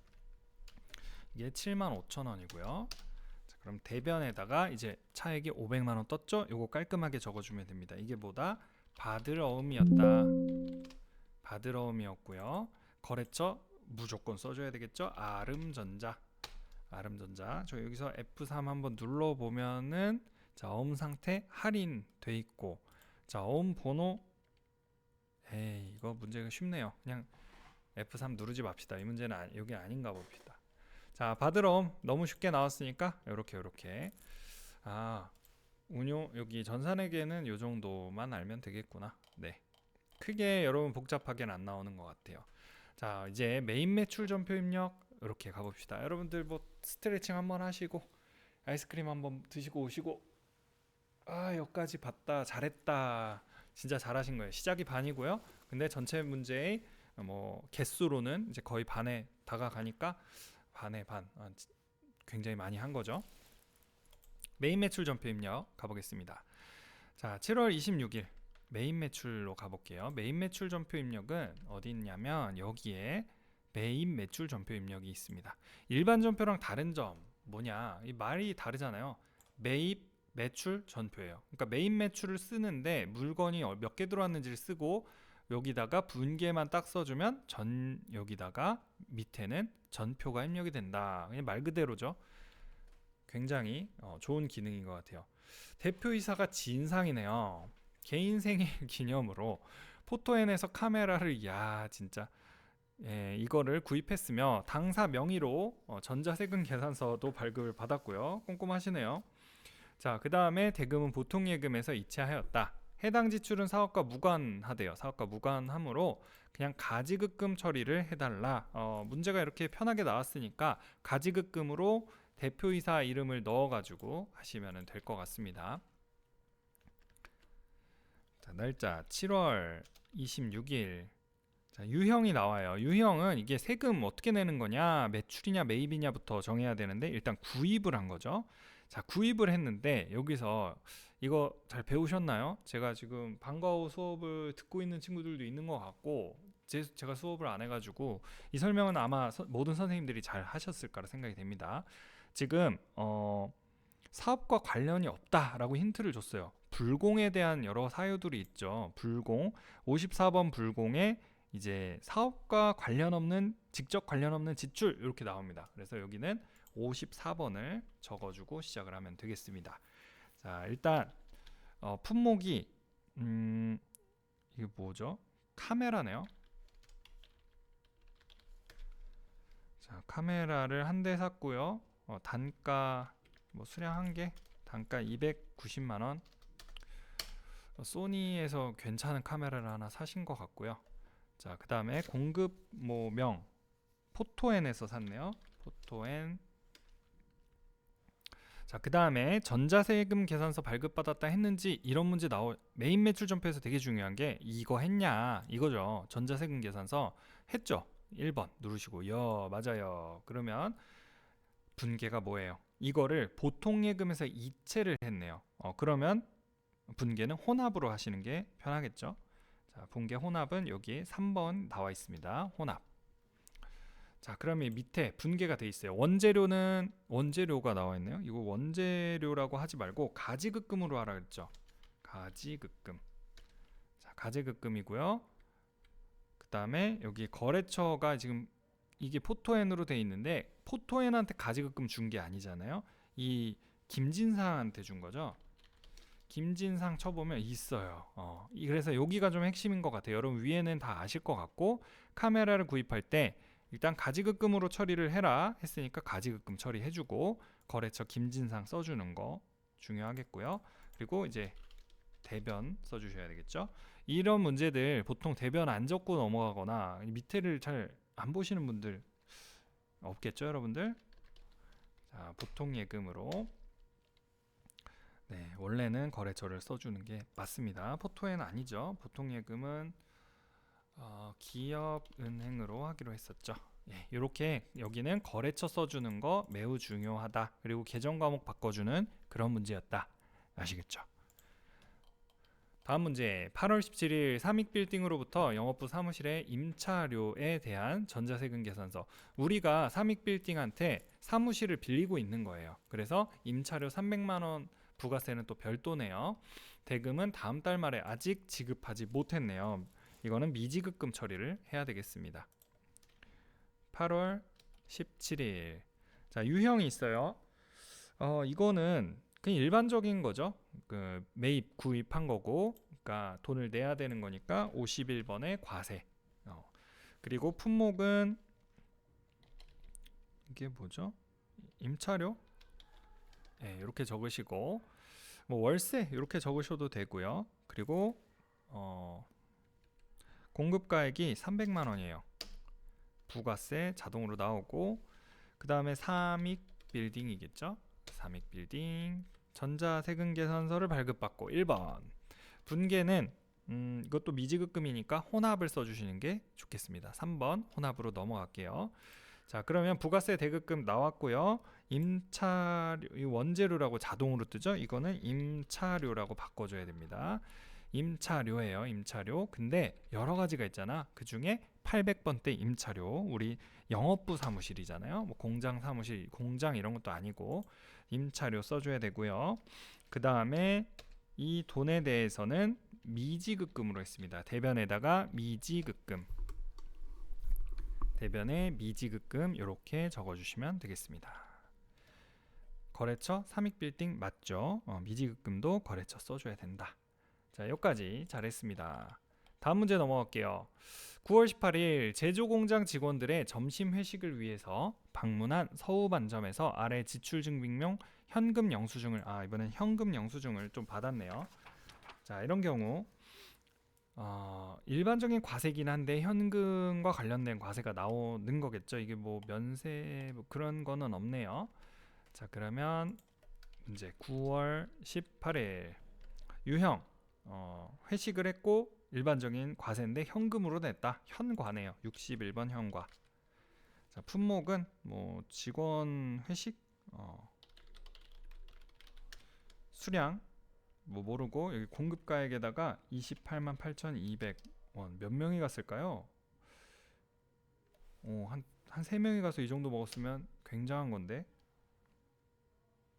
[SPEAKER 1] 이게 75,000원이고요. 그럼 대변에다가 이제 차액이 500만 원 떴죠? 요거 깔끔하게 적어주면 됩니다. 이게 뭐다? 받을 어음이었다. 받을 어음이었고요. 거래처 무조건 써줘야 되겠죠? 아름전자. 저 여기서 F3 한번 눌러보면은 자, 어음 상태 할인 돼 있고, 자, 어음 번호 이거 문제가 쉽네요. 그냥 F3 누르지 맙시다. 이 문제는 여기 아닌가 봅시다. 자, 받을 어음 너무 쉽게 나왔으니까 요렇게 운용 여기 전산회계는 요 정도만 알면 되겠구나. 네, 크게 여러분 복잡하게는 안 나오는 것 같아요. 자, 이제 메인 매출 전표 입력 이렇게 가봅시다. 여러분들 뭐 스트레칭 한번 하시고 아이스크림 한번 드시고 오시고, 여기까지 봤다, 잘했다, 진짜 잘하신 거예요. 시작이 반이고요. 근데 전체 문제의 뭐 개수로는 이제 거의 반에 다가가니까 반에 반, 굉장히 많이 한 거죠. 메인 매출 전표 입력 가보겠습니다. 자, 7월 26일 메인 매출로 가볼게요. 메인 매출 전표 입력은 어디 있냐면 여기에 메인 매출 전표 입력이 있습니다. 일반 전표랑 다른 점 뭐냐, 이 말이 다르잖아요. 매입 매출 전표예요. 그러니까 메인 매출을 쓰는데 물건이 몇 개 들어왔는지를 쓰고 여기다가 분계만 딱 써주면 여기다가 밑에는 전표가 입력이 된다. 그냥 말 그대로죠. 굉장히 좋은 기능인 것 같아요. 대표이사가 진상이네요. 개인 생일 기념으로 포토앤에서 카메라를 진짜 이거를 구입했으며 당사 명의로 전자세금 계산서도 발급을 받았고요. 꼼꼼하시네요. 자, 그 다음에 대금은 보통예금에서 이체하였다. 해당 지출은 사업과 무관하대요. 사업과 무관하므로 그냥 가지급금 처리를 해달라. 문제가 이렇게 편하게 나왔으니까 가지급금으로 대표이사 이름을 넣어가지고 하시면 될 것 같습니다. 자, 날짜 7월 26일. 자, 유형이 나와요. 유형은 이게 세금 어떻게 내는 거냐, 매출이냐 매입이냐부터 정해야 되는데 일단 구입을 한 거죠. 자, 구입을 했는데 여기서 이거 잘 배우셨나요? 제가 지금 방과 후 수업을 듣고 있는 친구들도 있는 것 같고 제가 수업을 안 해가지고 이 설명은 아마 모든 선생님들이 잘 하셨을 거라 생각이 됩니다. 지금 사업과 관련이 없다라고 힌트를 줬어요. 불공에 대한 여러 사유들이 있죠. 불공, 54번 불공에 이제 사업과 관련 없는, 직접 관련 없는 지출 이렇게 나옵니다. 그래서 여기는 54번을 적어주고 시작을 하면 되겠습니다. 자, 일단 품목이 이게 뭐죠? 카메라네요. 자, 카메라를 한 대 샀고요. 단가 수량 한 개, 단가 290만 원. 소니에서 괜찮은 카메라를 하나 사신 것 같고요. 자, 그 다음에 공급 명 포토앤에서 샀네요. 포토앤. 자, 그 다음에 전자세금 계산서 발급받았다 했는지 이런 문제 메인 매출 점표에서 되게 중요한 게 이거 했냐 이거죠. 전자세금 계산서 했죠. 1번 누르시고 맞아요. 그러면 분계가 뭐예요? 이거를 보통예금에서 이체를 했네요. 그러면 분계는 혼합으로 하시는 게 편하겠죠. 자, 분계 혼합은 여기 3번 나와 있습니다. 혼합. 자, 그러면 밑에 분계가 돼 있어요. 원재료가 나와 있네요. 이거 원재료라고 하지 말고 가지급금으로 하라 그랬죠. 가지급금. 자, 가지급금이고요. 그 다음에 여기 거래처가 지금 이게 포토앤으로 돼 있는데 포토앤한테 가지급금 준 게 아니잖아요. 이 김진상한테 준 거죠. 김진상 쳐보면 있어요. 그래서 여기가 좀 핵심인 것 같아요. 여러분 위에는 다 아실 것 같고 카메라를 구입할 때 일단 가지급금으로 처리를 해라 했으니까 가지급금 처리해주고 거래처 김진상 써주는 거 중요하겠고요. 그리고 이제 대변 써주셔야 되겠죠. 이런 문제들 보통 대변 안 적고 넘어가거나 밑에를 잘 안 보시는 분들 없겠죠, 여러분들? 자, 보통 예금으로 원래는 거래처를 써주는 게 맞습니다. 포토엔 아니죠. 보통 예금은 기업은행으로 하기로 했었죠. 이렇게 여기는 거래처 써주는 거 매우 중요하다. 그리고 계정 과목 바꿔주는 그런 문제였다. 아시겠죠? 다음 문제 8월 17일 삼익빌딩으로부터 영업부 사무실에 임차료에 대한 전자세금 계산서. 우리가 삼익빌딩한테 사무실을 빌리고 있는 거예요. 그래서 임차료 300만 원 부가세는 또 별도네요. 대금은 다음 달 말에 아직 지급하지 못했네요. 이거는 미지급금 처리를 해야 되겠습니다. 8월 17일. 자, 유형이 있어요. 이거는 그냥 일반적인 거죠. 매입 구입한 거고, 그러니까 돈을 내야 되는 거니까 51번의 과세. 그리고 품목은 이게 뭐죠? 임차료? 이렇게 적으시고 월세 이렇게 적으셔도 되고요. 그리고 공급가액이 300만 원이에요. 부가세 자동으로 나오고 그 다음에 삼익빌딩이겠죠. 삼익빌딩 전자세금 계산서를 발급받고 1번 분계는 이것도 미지급금이니까 혼합을 써주시는 게 좋겠습니다. 3번 혼합으로 넘어갈게요. 자, 그러면 부가세 대급금 나왔고요. 임차료, 원재료라고 자동으로 뜨죠. 이거는 임차료라고 바꿔줘야 됩니다. 임차료예요. 임차료. 근데 여러 가지가 있잖아. 그 중에 800번대 임차료. 우리 영업부 사무실이잖아요. 뭐 공장 사무실, 공장 이런 것도 아니고 임차료 써줘야 되고요. 그 다음에 이 돈에 대해서는 미지급금으로 했습니다. 대변에다가 미지급금. 대변에 미지급금 이렇게 적어주시면 되겠습니다. 거래처 삼익빌딩 맞죠? 미지급금도 거래처 써줘야 된다. 자, 여기까지 잘했습니다. 다음 문제 넘어갈게요. 9월 18일 제조공장 직원들의 점심 회식을 위해서 방문한 서우반점에서 아래 지출증빙용 현금 영수증을 이번엔 현금 영수증을 좀 받았네요. 자, 이런 경우 일반적인 과세긴 한데 현금과 관련된 과세가 나오는 거겠죠. 이게 뭐 면세 뭐 그런 거는 없네요. 자, 그러면 문제 9월 18일 유형 회식을 했고 일반적인 과세인데 현금으로 냈다. 현과네요. 61번 현과. 자, 품목은 뭐 직원 회식 수량 뭐 모르고 여기 공급가액에다가 28만 8,200원 몇 명이 갔을까요? 한 3명이 가서 이 정도 먹었으면 굉장한 건데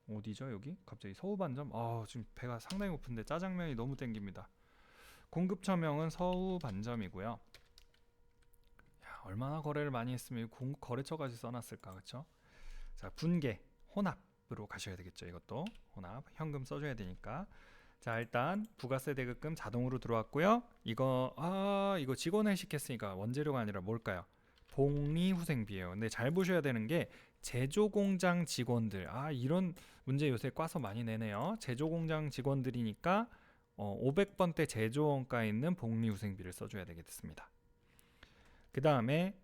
[SPEAKER 1] 어디죠 여기? 갑자기 서우반점? 지금 배가 상당히 고픈데 짜장면이 너무 땡깁니다. 공급처명은 서우반점이고요. 야, 얼마나 거래를 많이 했으면 거래처까지 써놨을까, 그쵸? 자, 분계, 혼합으로 가셔야 되겠죠. 이것도 혼합, 현금 써줘야 되니까. 자, 일단 부가세 대급금 자동으로 들어왔고요. 이거 직원 회식했으니까 원재료가 아니라 뭘까요? 복리후생비예요. 근데 잘 보셔야 되는 게 제조공장 직원들, 이런 문제 요새 꽈서 많이 내네요. 제조공장 직원들이니까 500번대 제조원가에 있는 복리후생비를 써줘야 되겠습니다. 그 다음에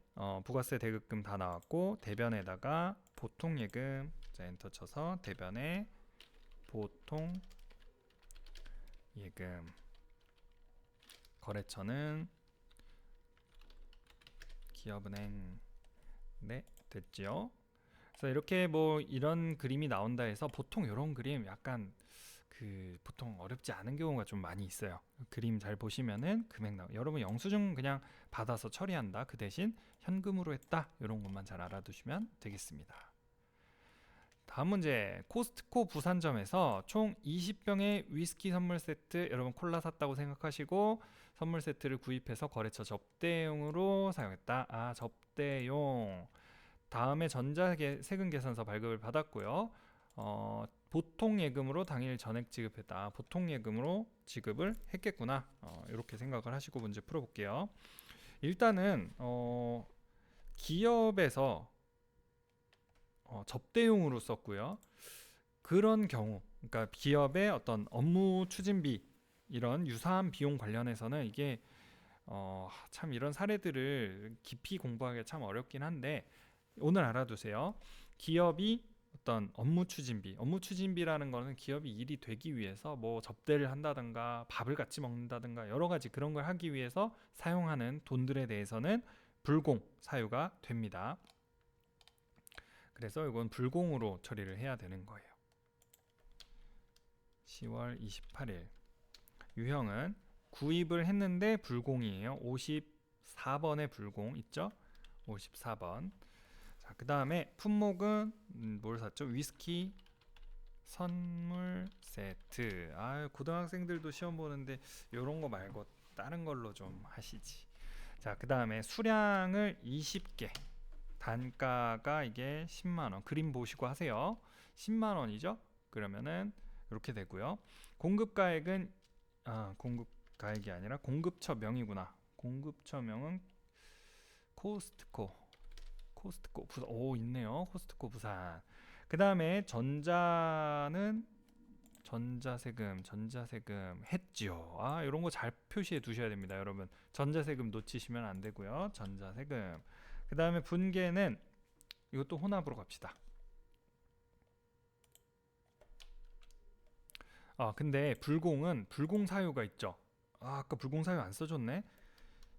[SPEAKER 1] 부가세 대급금 다 나왔고 대변에다가 보통예금, 자, 엔터 쳐서 대변에 보통예금, 거래처는 기업은행. 네, 됐지요. 그래서 이렇게 뭐 이런 그림이 나온다 해서 보통 이런 그림 약간 보통 어렵지 않은 경우가 좀 많이 있어요. 그림 잘 보시면은 금액 여러분 영수증 그냥 받아서 처리한다. 그 대신 현금으로 했다. 이런 것만 잘 알아두시면 되겠습니다. 다음 문제. 코스트코 부산점에서 총 20병의 위스키 선물 세트, 여러분 콜라 샀다고 생각하시고 선물 세트를 구입해서 거래처 접대용으로 사용했다. 접대용. 다음에 전자세금 계산서 발급을 받았고요. 보통 예금으로 당일 전액 지급했다. 보통 예금으로 지급을 했겠구나. 이렇게 생각을 하시고 문제 풀어볼게요. 일단은 기업에서 접대용으로 썼고요. 그런 경우, 그러니까 기업의 어떤 업무 추진비 이런 유사한 비용 관련해서는 이게 참 이런 사례들을 깊이 공부하기가 참 어렵긴 한데 오늘 알아두세요. 기업이 어떤 업무 추진비라는 거는 기업이 일이 되기 위해서 뭐 접대를 한다든가 밥을 같이 먹는다든가 여러 가지 그런 걸 하기 위해서 사용하는 돈들에 대해서는 불공 사유가 됩니다. 그래서 이건 불공으로 처리를 해야 되는 거예요. 10월 28일 유형은 구입을 했는데 불공이에요. 54번에 불공 있죠? 54번. 자, 그 다음에 품목은 뭘 샀죠? 위스키 선물 세트. 고등학생들도 시험 보는데 요런 거 말고 다른 걸로 좀 하시지. 자, 그 다음에 수량을 20개. 단가가 이게 10만원. 그림 보시고 하세요. 10만원이죠? 그러면은 이렇게 되고요. 공급가액은 공급가액이 아니라 공급처명이구나. 공급처명은 코스트코 부산. 있네요. 코스트코 부산. 그 다음에 전자는 전자세금 했지요. 이런 거 잘 표시해 두셔야 됩니다, 여러분. 전자세금 놓치시면 안 되고요. 전자세금. 그 다음에 분계는 이것도 혼합으로 갑시다. 근데 불공은 불공 사유가 있죠. 아까 불공 사유 안 써줬네.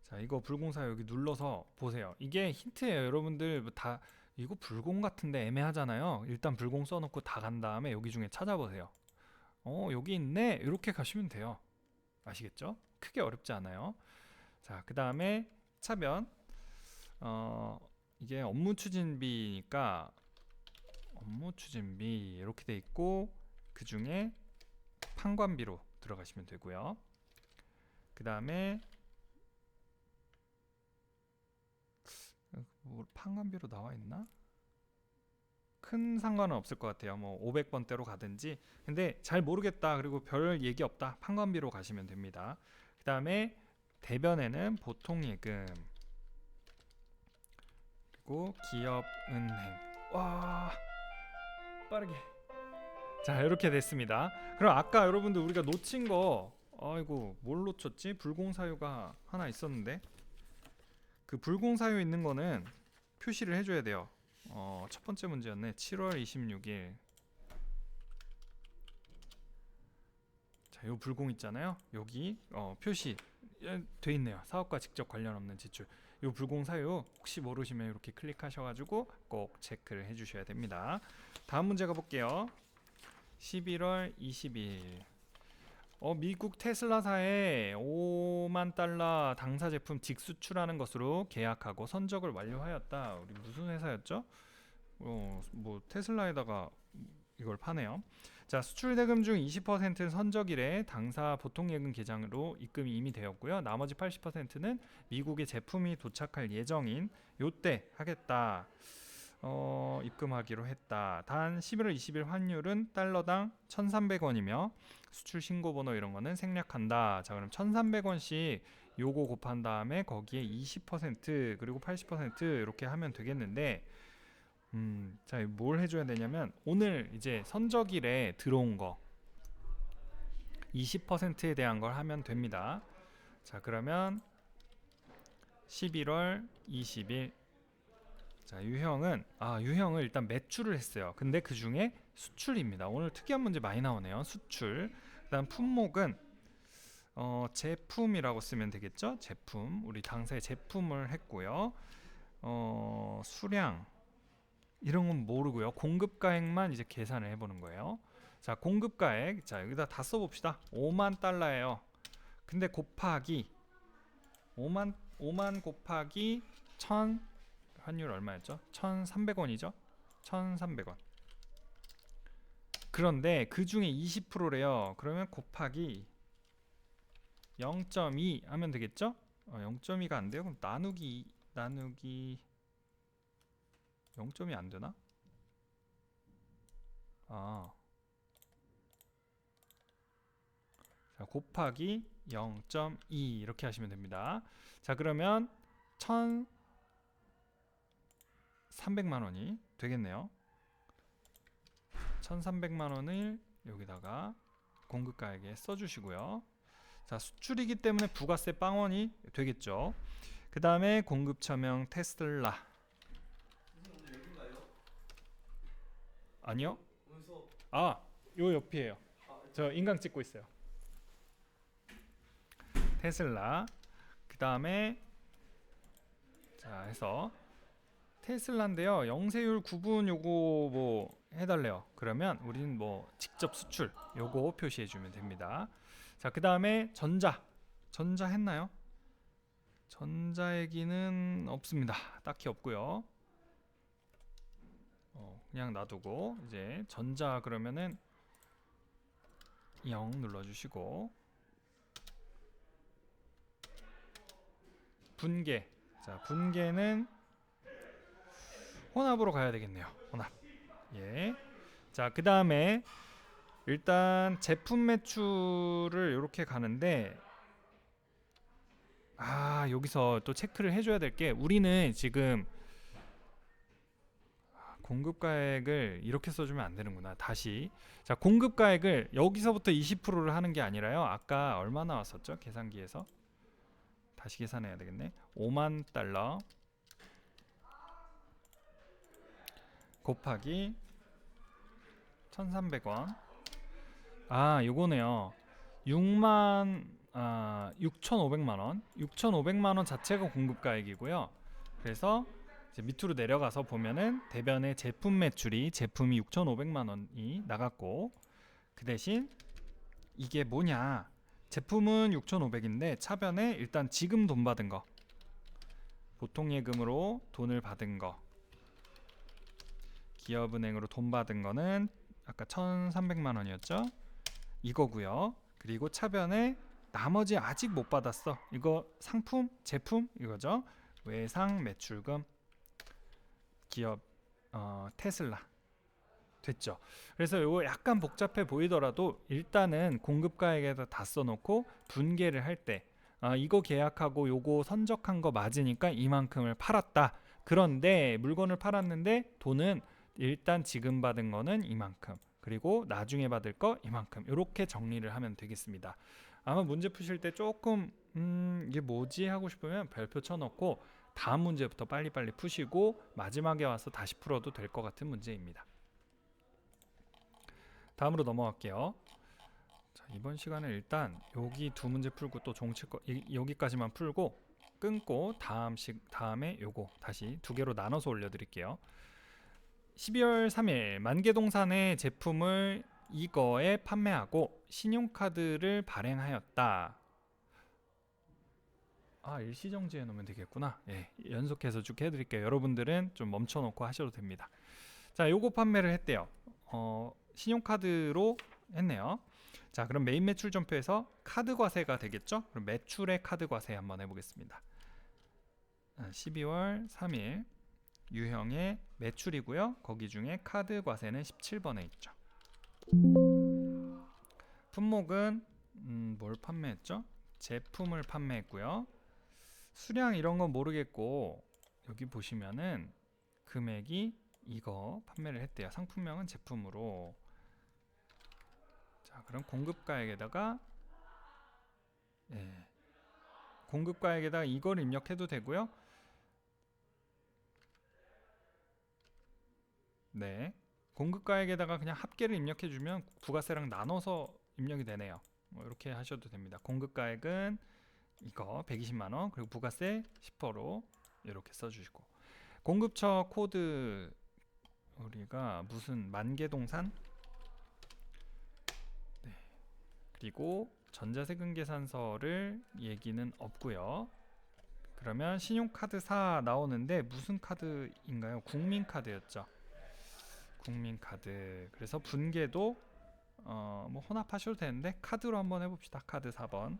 [SPEAKER 1] 자, 이거 불공 사유 여기 눌러서 보세요. 이게 힌트예요, 여러분들. 다 이거 불공 같은데 애매하잖아요. 일단 불공 써놓고 다 간 다음에 여기 중에 찾아보세요. 여기 있네. 이렇게 가시면 돼요. 아시겠죠? 크게 어렵지 않아요. 자, 그 다음에 차변. 이게 업무 추진비니까 업무 추진비 이렇게 돼 있고 그 중에 판관비로 들어가시면 되고요. 그 다음에 판관비로 나와 있나? 큰 상관은 없을 것 같아요. 뭐 500번대로 가든지. 근데 잘 모르겠다. 그리고 별 얘기 없다. 판관비로 가시면 됩니다. 그 다음에 대변에는 보통예금 그리고 기업은행. 와 빠르게. 자 이렇게 됐습니다. 그럼 아까 여러분들 우리가 놓친 거 아이고 뭘 놓쳤지? 불공사유가 하나 있었는데 그 불공사유 있는 거는 표시를 해줘야 돼요. 첫 번째 문제였네. 7월 26일. 자, 요 불공 있잖아요. 여기 표시 돼 있네요. 사업과 직접 관련 없는 지출. 요 불공 사유 혹시 모르시면 이렇게 클릭하셔가지고 꼭 체크를 해주셔야 됩니다. 다음 문제 가볼게요. 11월 20일. 미국 테슬라사에 5만 달러 당사 제품 직수출하는 것으로 계약하고 선적을 완료하였다. 우리 무슨 회사였죠? 뭐 테슬라에다가 이걸 파네요. 자, 수출 대금 중 20%는 선적일에 당사 보통예금 계좌로 입금이 이미 되었고요. 나머지 80%는 미국에 제품이 도착할 예정인 요때 하겠다. 입금하기로 했다. 단 11월 20일 환율은 달러당 1,300원이며 수출 신고 번호 이런 거는 생략한다. 자, 그럼 1,300원씩 요거 곱한 다음에 거기에 20% 그리고 80% 이렇게 하면 되겠는데 자, 뭘 해줘야 되냐면 오늘 이제 선적일에 들어온 거 20%에 대한 걸 하면 됩니다. 자, 그러면 11월 20일. 자, 유형을 일단 매출을 했어요. 근데 그 중에 수출입니다. 오늘 특이한 문제 많이 나오네요. 수출. 그다음 품목은 제품이라고 쓰면 되겠죠. 제품. 우리 당사의 제품을 했고요. 수량 이런 건 모르고요. 공급가액만 이제 계산을 해보는 거예요. 자, 공급가액. 자, 여기다 다 써봅시다. 5만 달러예요. 근데 곱하기 5만 곱하기 1000 환율 얼마였죠? 1,300원이죠? 1,300원. 그런데 그 중에 20%래요. 그러면 곱하기 0.2 하면 되겠죠? 0.2가 안 돼요? 그럼 나누기 0.2 안 되나? 자, 곱하기 0.2 이렇게 하시면 됩니다. 자, 그러면 1,300만 원이 되겠네요. 1,300만 원을 여기다가 공급가액에 써주시고요. 자, 수출이기 때문에 부가세 빵원이 되겠죠. 그 다음에 공급처명 테슬라. 아니요. 요 옆이에요. 저 인강 찍고 있어요. 테슬라. 그 다음에 자 해서 테슬라인데요. 영세율 구분 요거 뭐 해달래요. 그러면 우리는 뭐 직접 수출 요거 표시해주면 됩니다. 자, 그 다음에 전자 했나요? 전자 얘기는 없습니다. 딱히 없고요. 그냥 놔두고 이제 전자 그러면은 0 눌러주시고 분계. 자, 분계는 혼합으로 가야 되겠네요. 혼합. 예. 자, 그 다음에 일단 제품 매출을 이렇게 가는데 여기서 또 체크를 해줘야 될 게 우리는 지금 공급가액을 이렇게 써주면 안 되는구나. 다시. 자, 공급가액을 여기서부터 20%를 하는 게 아니라요. 아까 얼마 나왔었죠? 계산기에서. 다시 계산해야 되겠네. 5만 달러 곱하기 1,300원. 요거네요. 6,500만 원. 6,500만 원 자체가 공급가액이고요. 그래서 이제 밑으로 내려가서 보면은 대변의 제품 매출이 제품이 6,500만 원이 나갔고 그 대신 이게 뭐냐? 제품은 6,500인데 차변에 일단 지금 돈 받은 거, 보통예금으로 돈을 받은 거, 기업은행으로 돈 받은 거는 아까 1,300만 원이었죠? 이거고요. 그리고 차변에 나머지 아직 못 받았어. 이거 상품, 제품 이거죠. 외상 매출금 기업 테슬라 됐죠. 그래서 요거 약간 복잡해 보이더라도 일단은 공급가액에다 다 써놓고 분계를 할 때 이거 계약하고 요거 선적한 거 맞으니까 이만큼을 팔았다. 그런데 물건을 팔았는데 돈은 일단 지금 받은 거는 이만큼, 그리고 나중에 받을 거 이만큼, 이렇게 정리를 하면 되겠습니다. 아마 문제 푸실 때 조금 이게 뭐지 하고 싶으면 별표 쳐놓고 다음 문제부터 빨리빨리 푸시고 마지막에 와서 다시 풀어도 될 것 같은 문제입니다. 다음으로 넘어갈게요. 자, 이번 시간에 일단 여기 두 문제 풀고 또 종칠 거 여기까지만 풀고 끊고 다음에 요거 다시 두 개로 나눠서 올려드릴게요. 12월 3일 만개동산의 제품을 이거에 판매하고 신용카드를 발행하였다. 일시정지해 놓으면 되겠구나. 예, 연속해서 쭉 해드릴게요. 여러분들은 좀 멈춰놓고 하셔도 됩니다. 자, 요거 판매를 했대요. 신용카드로 했네요. 자, 그럼 메인 매출 전표에서 카드 과세가 되겠죠? 그럼 매출의 카드 과세 한번 해보겠습니다. 12월 3일 유형의 매출이고요. 거기 중에 카드 과세는 17번에 있죠. 품목은 뭘 판매했죠? 제품을 판매했고요. 수량 이런 건 모르겠고 여기 보시면은 금액이 이거 판매를 했대요. 상품명은 제품으로. 자, 그럼 공급가액에다가 공급가액에다가 이걸 입력해도 되고요. 네, 공급가액에다가 그냥 합계를 입력해주면 부가세랑 나눠서 입력이 되네요. 뭐 이렇게 하셔도 됩니다. 공급가액은 이거 120만원, 그리고 부가세 10%로 이렇게 써주시고, 공급처 코드 우리가 무슨 만개동산, 네, 그리고 전자세금 계산서를 얘기는 없고요. 그러면 신용카드사 나오는데 무슨 카드인가요? 국민카드였죠. 국민카드. 그래서 분계도 뭐 혼합하셔도 되는데 카드로 한번 해봅시다. 카드 4번.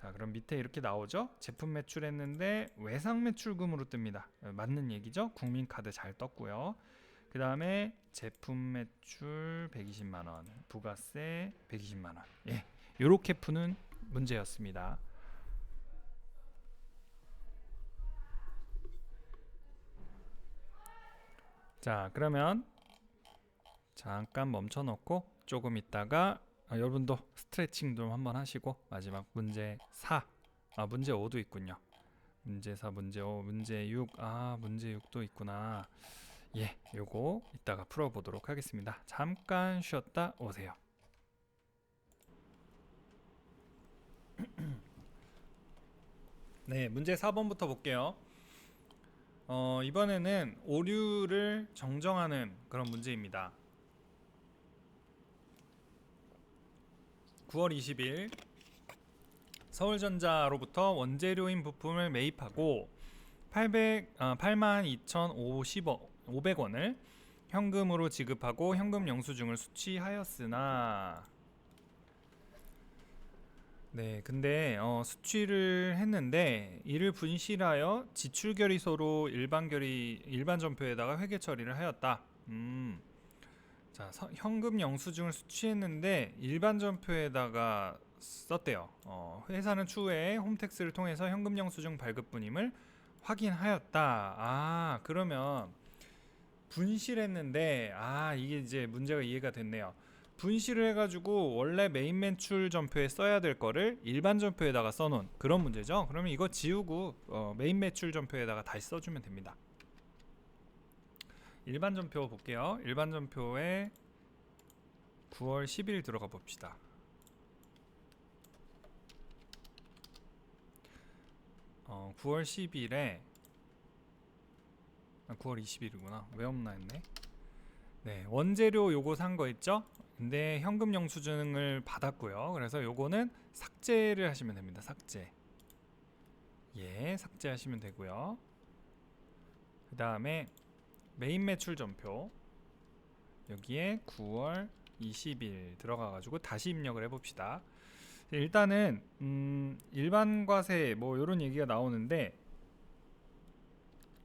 [SPEAKER 1] 자, 그럼 밑에 이렇게 나오죠. 제품 매출했는데 외상 매출금으로 뜹니다. 맞는 얘기죠. 국민카드 잘 떴고요. 그 다음에 제품 매출 120만원, 부가세 120만원. 예, 요렇게 푸는 문제였습니다. 자, 그러면 잠깐 멈춰 놓고 조금 있다가 여러분도 스트레칭 좀 한번 하시고 마지막 문제 4, 문제 5도 있군요. 문제 4, 문제 5, 문제 6, 문제 6도 있구나. 예, 요거 이따가 풀어보도록 하겠습니다. 잠깐 쉬었다 오세요. 네, 문제 4번부터 볼게요. 이번에는 오류를 정정하는 그런 문제입니다. 9월 20일 서울전자로부터 원재료인 부품을 매입하고 82,500원을 현금으로 지급하고 현금 영수증을 수취하였으나, 네, 근데 수취를 했는데 이를 분실하여 지출결의서로 일반 전표에다가 회계 처리를 하였다. 자, 현금 영수증을 수취했는데 일반 전표에다가 썼대요. 회사는 추후에 홈택스를 통해서 현금 영수증 발급분임을 확인하였다. 그러면 분실했는데 이게 이제 문제가 이해가 됐네요. 분실을 해가지고 원래 메인 매출 전표에 써야 될 거를 일반 전표에다가 써놓은 그런 문제죠. 그러면 이거 지우고 메인 매출 전표에다가 다시 써주면 됩니다. 일반 전표 볼게요. 일반 전표에 9월 10일 들어가 봅시다. 9월 10일에 9월 20일이구나. 왜 없나 했네. 네, 원재료 요거 산 거 있죠? 근데 현금 영수증을 받았고요. 그래서 요거는 삭제를 하시면 됩니다. 삭제. 예, 삭제하시면 되고요. 그 다음에 메인 매출 전표 여기에 9월 20일 들어가가지고 다시 입력을 해봅시다. 일단은 일반 과세 뭐 이런 얘기가 나오는데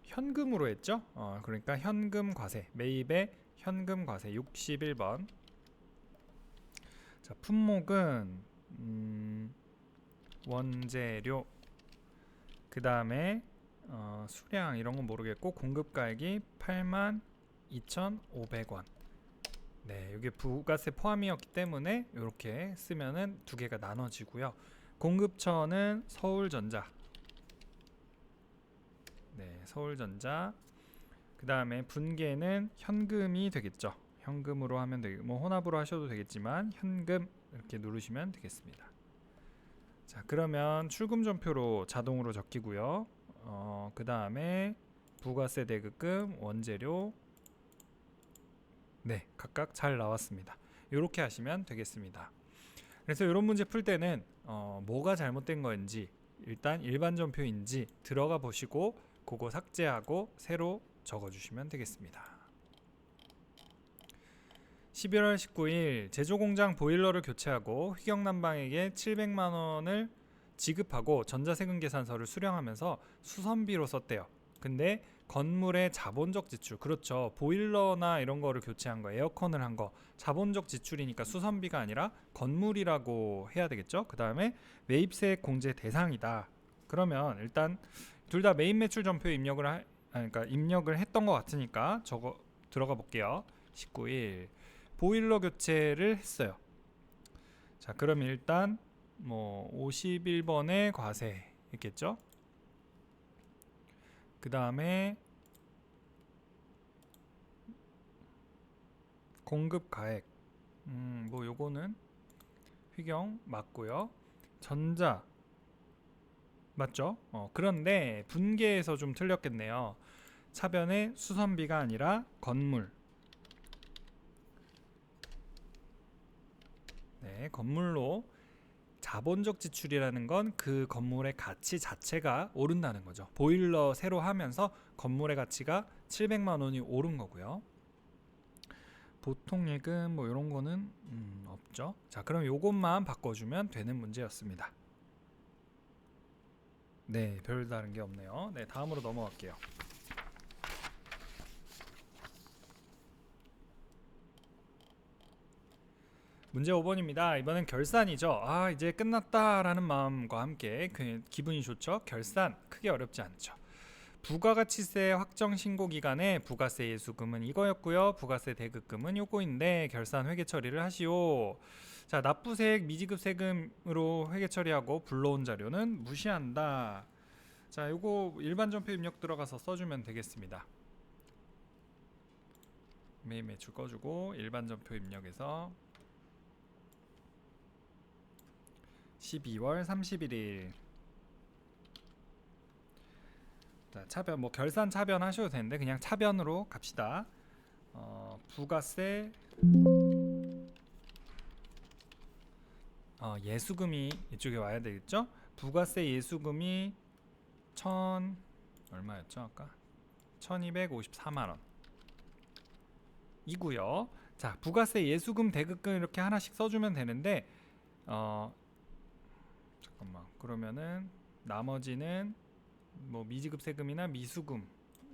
[SPEAKER 1] 현금으로 했죠. 그러니까 현금 과세, 매입의 현금 과세 61번. 자, 품목은 원재료, 그 다음에 수량 이런 건 모르겠고 공급가액이 82,500원. 네, 이게 부가세 포함이었기 때문에 이렇게 쓰면은 두 개가 나눠지고요. 공급처는 서울전자. 네, 서울전자. 그 다음에 분계는 현금이 되겠죠. 현금으로 하면 되고, 뭐 혼합으로 하셔도 되겠지만 현금 이렇게 누르시면 되겠습니다. 자, 그러면 출금전표로 자동으로 적히고요. 그 다음에 부가세 대급금, 원재료, 네, 각각 잘 나왔습니다. 이렇게 하시면 되겠습니다. 그래서 이런 문제 풀 때는 뭐가 잘못된 건지, 일단 일반 전표인지 들어가 보시고 그거 삭제하고 새로 적어주시면 되겠습니다. 11월 19일 제조공장 보일러를 교체하고 휘경난방에게 700만원을 지급하고 전자세금 계산서를 수령하면서 수선비로 썼대요. 근데 건물의 자본적 지출, 그렇죠, 보일러나 이런 거를 교체한 거, 에어컨을 한 거 자본적 지출이니까 수선비가 아니라 건물이라고 해야 되겠죠. 그 다음에 매입세액 공제 대상이다. 그러면 일단 둘 다 메인 매출 전표에 그러니까 입력을 했던 것 같으니까 저거 들어가 볼게요. 19일 보일러 교체를 했어요. 자, 그럼 일단 뭐 51번의 과세 있겠죠. 그 다음에 공급 가액, 뭐 요거는 휘경 맞고요. 전자 맞죠? 그런데 분계에서 좀 틀렸겠네요. 차변에 수선비가 아니라 건물. 네, 건물로 자본적 지출이라는 건 그 건물의 가치 자체가 오른다는 거죠. 보일러 새로 하면서 건물의 가치가 700만 원이 오른 거고요. 보통 예금 뭐 이런 거는 없죠. 자, 그럼 요것만 바꿔주면 되는 문제였습니다. 네, 별다른 게 없네요. 네, 다음으로 넘어갈게요. 문제 5번입니다. 이번엔 결산이죠. 이제 끝났다라는 마음과 함께 기분이 좋죠. 결산 크게 어렵지 않죠. 부가가치세 확정 신고 기간에 부가세 예수금은 이거였고요. 부가세 대급금은 요거인데 결산 회계 처리를 하시오. 자, 납부세액 미지급 세금으로 회계 처리하고 불러온 자료는 무시한다. 자, 요거 일반 전표 입력 들어가서 써주면 되겠습니다. 매일 매출 꺼주고 일반 전표 입력해서 12월 31일. 자, 차변 뭐 결산 차변 하셔도 되는데 그냥 차변으로 갑시다. 부가세 예수금이 이쪽에 와야 되겠죠? 부가세 예수금이 얼마였죠 아까? 1254만원 이고요. 자, 부가세 예수금 대급금 이렇게 하나씩 써주면 되는데 잠깐만, 그러면은 나머지는 뭐 미지급 세금이나 미수금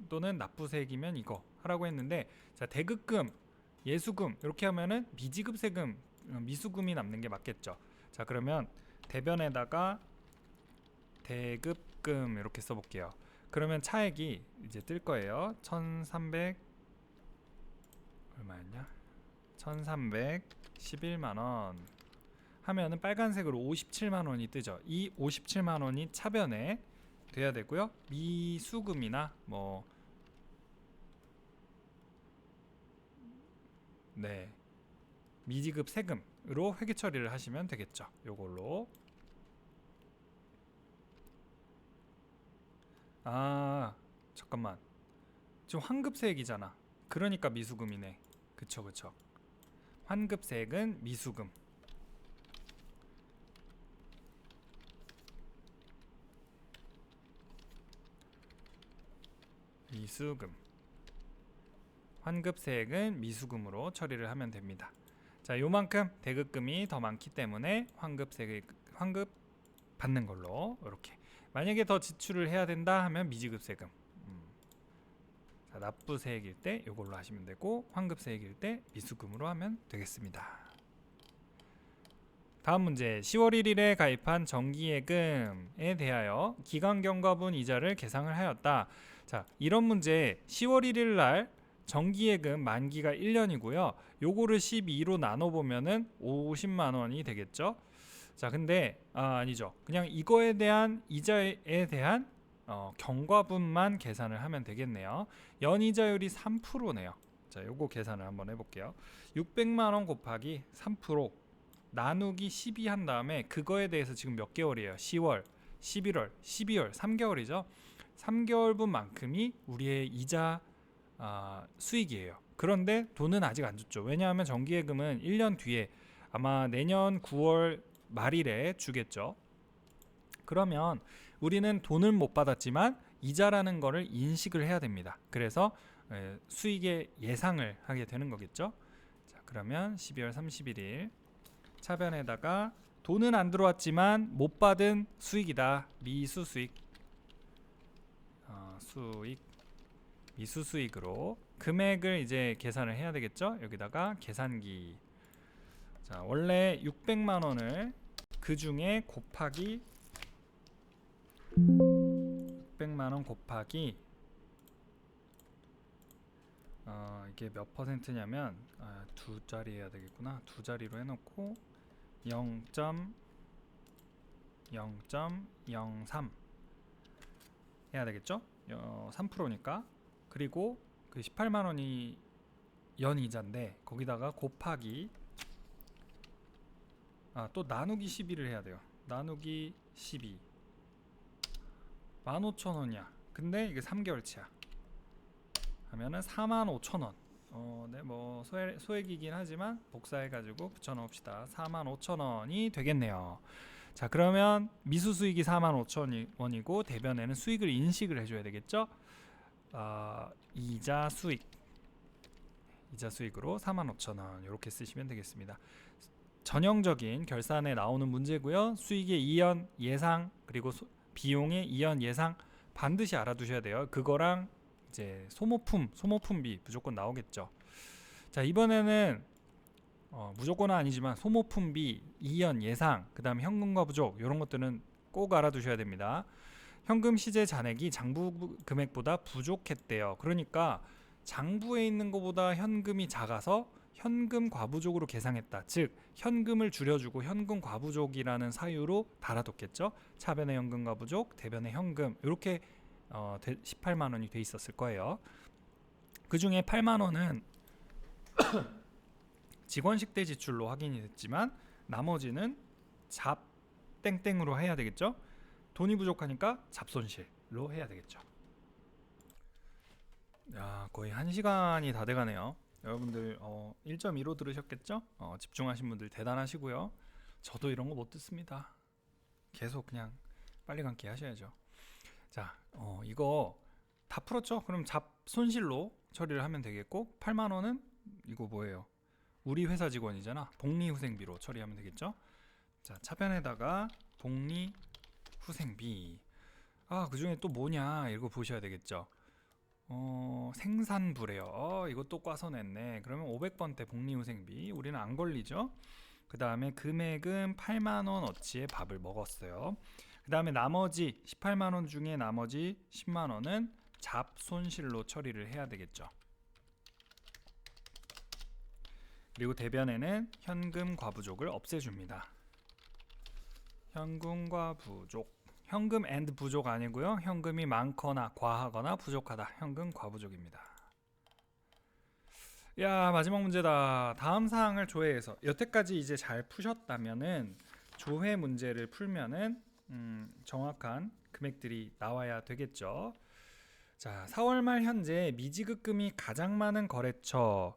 [SPEAKER 1] 또는 납부세액이면 이거 하라고 했는데, 자, 대급금 예수금 이렇게 하면은 미지급 세금 미수금이 남는 게 맞겠죠. 자, 그러면 대변에다가 대급금 이렇게 써볼게요. 그러면 차액이 이제 뜰 거예요. 1300 얼마였냐? 1311만원 하면은 빨간색으로 57만원이 뜨죠. 이 57만원이 차변에 돼야 되고요. 미수금이나 뭐 네, 미지급 세금으로 회계 처리를 하시면 되겠죠. 요걸로. 잠깐만, 지금 환급세액이잖아. 그러니까 미수금이네. 그쵸. 환급세액은 미수금. 환급세액은 미수금으로 처리를 하면 됩니다. 자, 요만큼 대급금이 더 많기 때문에 환급 받는 걸로. 이렇게 만약에 더 지출을 해야 된다 하면 미지급 세금. 자, 납부세액일 때 이걸로 하시면 되고 환급세액일 때 미수금으로 하면 되겠습니다. 다음 문제. 10월 1일에 가입한 정기예금에 대하여 기간경과분 이자를 계상을 하였다. 자, 이런 문제 10월 1일 날 정기예금 만기가 1년이고요. 요거를 12로 나눠보면은 50만 원이 되겠죠. 자, 근데 아니죠. 그냥 이거에 대한 이자에 대한 경과분만 계산을 하면 되겠네요. 연이자율이 3%네요. 자, 요거 계산을 한번 해볼게요. 600만 원 곱하기 3% 나누기 12 한 다음에 그거에 대해서 지금 몇 개월이에요? 10월, 11월, 12월 3개월이죠. 3개월분만큼이 우리의 이자 수익이에요. 그런데 돈은 아직 안 줬죠. 왜냐하면 정기예금은 1년 뒤에 아마 내년 9월 말일에 주겠죠. 그러면 우리는 돈을 못 받았지만 이자라는 거를 인식을 해야 됩니다. 그래서 수익의 예상을 하게 되는 거겠죠. 자, 그러면 12월 31일 차변에다가 돈은 안 들어왔지만 못 받은 수익이다. 미수수익. 수익 미수수익으로 금액을 이제 계산을 해야 되겠죠. 여기다가 계산기. 자, 원래 600만 원을 그 중에 곱하기 600만 원 곱하기 이게 몇 퍼센트냐면 두 자리 해야 되겠구나. 두 자리로 해놓고 0.03 해야 되겠죠? 3%니까. 그리고 그 18만 원이 연이자인데 거기다가 곱하기 또 나누기 12를 해야 돼요. 나누기 12 15,000원이야. 근데 이게 3개월치야. 하면은 45,000원. 네, 뭐 소액이긴 하지만 복사해가지고 붙여놓읍시다. 45,000원이 되겠네요. 자, 그러면 미수수익이 45,000원이고 대변에는 수익을 인식을 해줘야 되겠죠. 이자 수익으로 45,000원 이렇게 쓰시면 되겠습니다. 전형적인 결산에 나오는 문제고요. 수익의 이연 예상 그리고 비용의 이연 예상 반드시 알아두셔야 돼요. 그거랑 이제 소모품비 무조건 나오겠죠. 자, 이번에는 무조건은 아니지만 소모품비, 이연 예상, 그 다음에 현금과 부족 이런 것들은 꼭 알아두셔야 됩니다. 현금 시제 잔액이 장부 금액보다 부족했대요. 그러니까 장부에 있는 것보다 현금이 작아서 현금 과부족으로 계상했다. 즉 현금을 줄여주고 현금 과부족이라는 사유로 달아뒀겠죠. 차변의 현금 과부족, 대변의 현금 이렇게 18만 원이 돼 있었을 거예요. 그 중에 8만 원은 직원식대 지출로 확인이 됐지만 나머지는 잡 땡땡으로 해야 되겠죠. 돈이 부족하니까 잡손실로 해야 되겠죠. 야, 거의 1시간이 다 돼가네요. 여러분들 1.2로 들으셨겠죠? 집중하신 분들 대단하시고요. 저도 이런 거 못 듣습니다. 계속 그냥 빨리 감기 하셔야죠. 자, 이거 다 풀었죠? 그럼 잡손실로 처리를 하면 되겠고 8만 원은 이거 뭐예요? 우리 회사 직원이잖아. 복리후생비로 처리하면 되겠죠? 자, 차변에다가 복리후생비. 그 중에 또 뭐냐 이거 보셔야 되겠죠? 생산부래요. 이것도 꽈서 냈네. 그러면 500번대 복리후생비 우리는 안 걸리죠. 그 다음에 금액은 8만원 어치의 밥을 먹었어요. 그 다음에 나머지 18만원 중에 나머지 10만원은 잡손실로 처리를 해야 되겠죠. 그리고 대변에는 현금 과부족을 없애줍니다. 현금 과부족. 현금 앤드 부족 아니고요. 현금이 많거나 과하거나 부족하다. 현금 과부족입니다. 야, 마지막 문제다. 다음 사항을 조회해서 여태까지 이제 잘 푸셨다면은 조회 문제를 풀면은 정확한 금액들이 나와야 되겠죠. 자, 4월 말 현재 미지급금이 가장 많은 거래처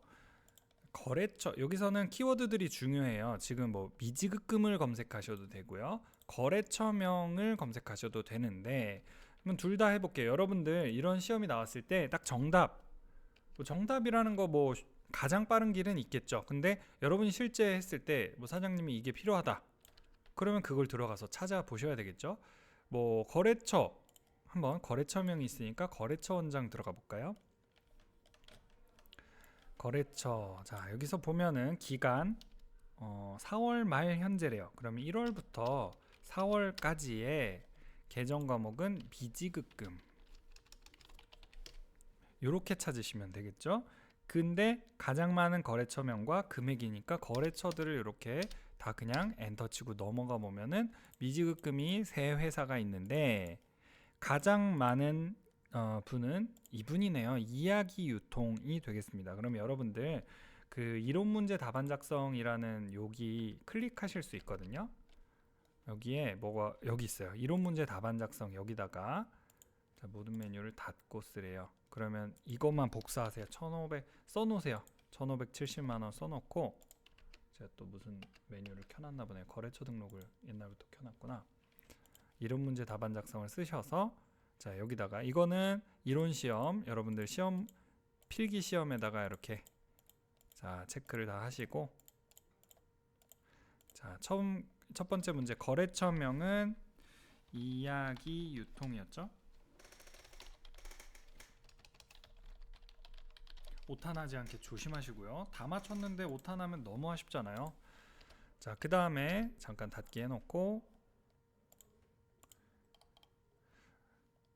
[SPEAKER 1] 여기서는 키워드들이 중요해요. 지금 뭐 미지급금을 검색하셔도 되고요. 거래처명을 검색하셔도 되는데 그럼 둘 다 해볼게요. 여러분들 이런 시험이 나왔을 때 딱 정답이라는 거 뭐 가장 빠른 길은 있겠죠. 근데 여러분이 실제 했을 때 뭐 사장님이 이게 필요하다. 그러면 그걸 들어가서 찾아보셔야 되겠죠. 뭐 거래처 한번 거래처명이 있으니까 거래처 원장 들어가 볼까요? 거래처. 자, 여기서 보면은 기간 4월 말 현재래요. 그러면 1월부터 4월까지의 계정 과목은 미지급금. 요렇게 찾으시면 되겠죠? 근데 가장 많은 거래처명과 금액이니까 거래처들을 이렇게 다 그냥 엔터 치고 넘어가 보면은 미지급금이 세 회사가 있는데 가장 많은 분은 이분이네요. 이야기 유통이 되겠습니다. 그럼 여러분들 그 이론 문제 답안 작성이라는 여기 클릭하실 수 있거든요. 여기에 뭐가 여기 있어요. 이론 문제 답안 작성 여기다가 자, 모든 메뉴를 닫고 쓰래요. 그러면 이것만 복사하세요. 1500 써놓으세요. 1570만 원 써놓고 제가 또 무슨 메뉴를 켜놨나 보네요. 거래처 등록을 옛날부터 켜놨구나. 이론 문제 답안 작성을 쓰셔서 자 여기다가 이거는 이론 시험 여러분들 시험 필기 시험에다가 이렇게 자 체크를 다 하시고 자 첫 번째 문제 거래처명은 이야기 유통이었죠. 오타나지 않게 조심하시고요. 다 맞췄는데 오타나면 너무 아쉽잖아요. 자, 그 다음에 잠깐 닫기 해놓고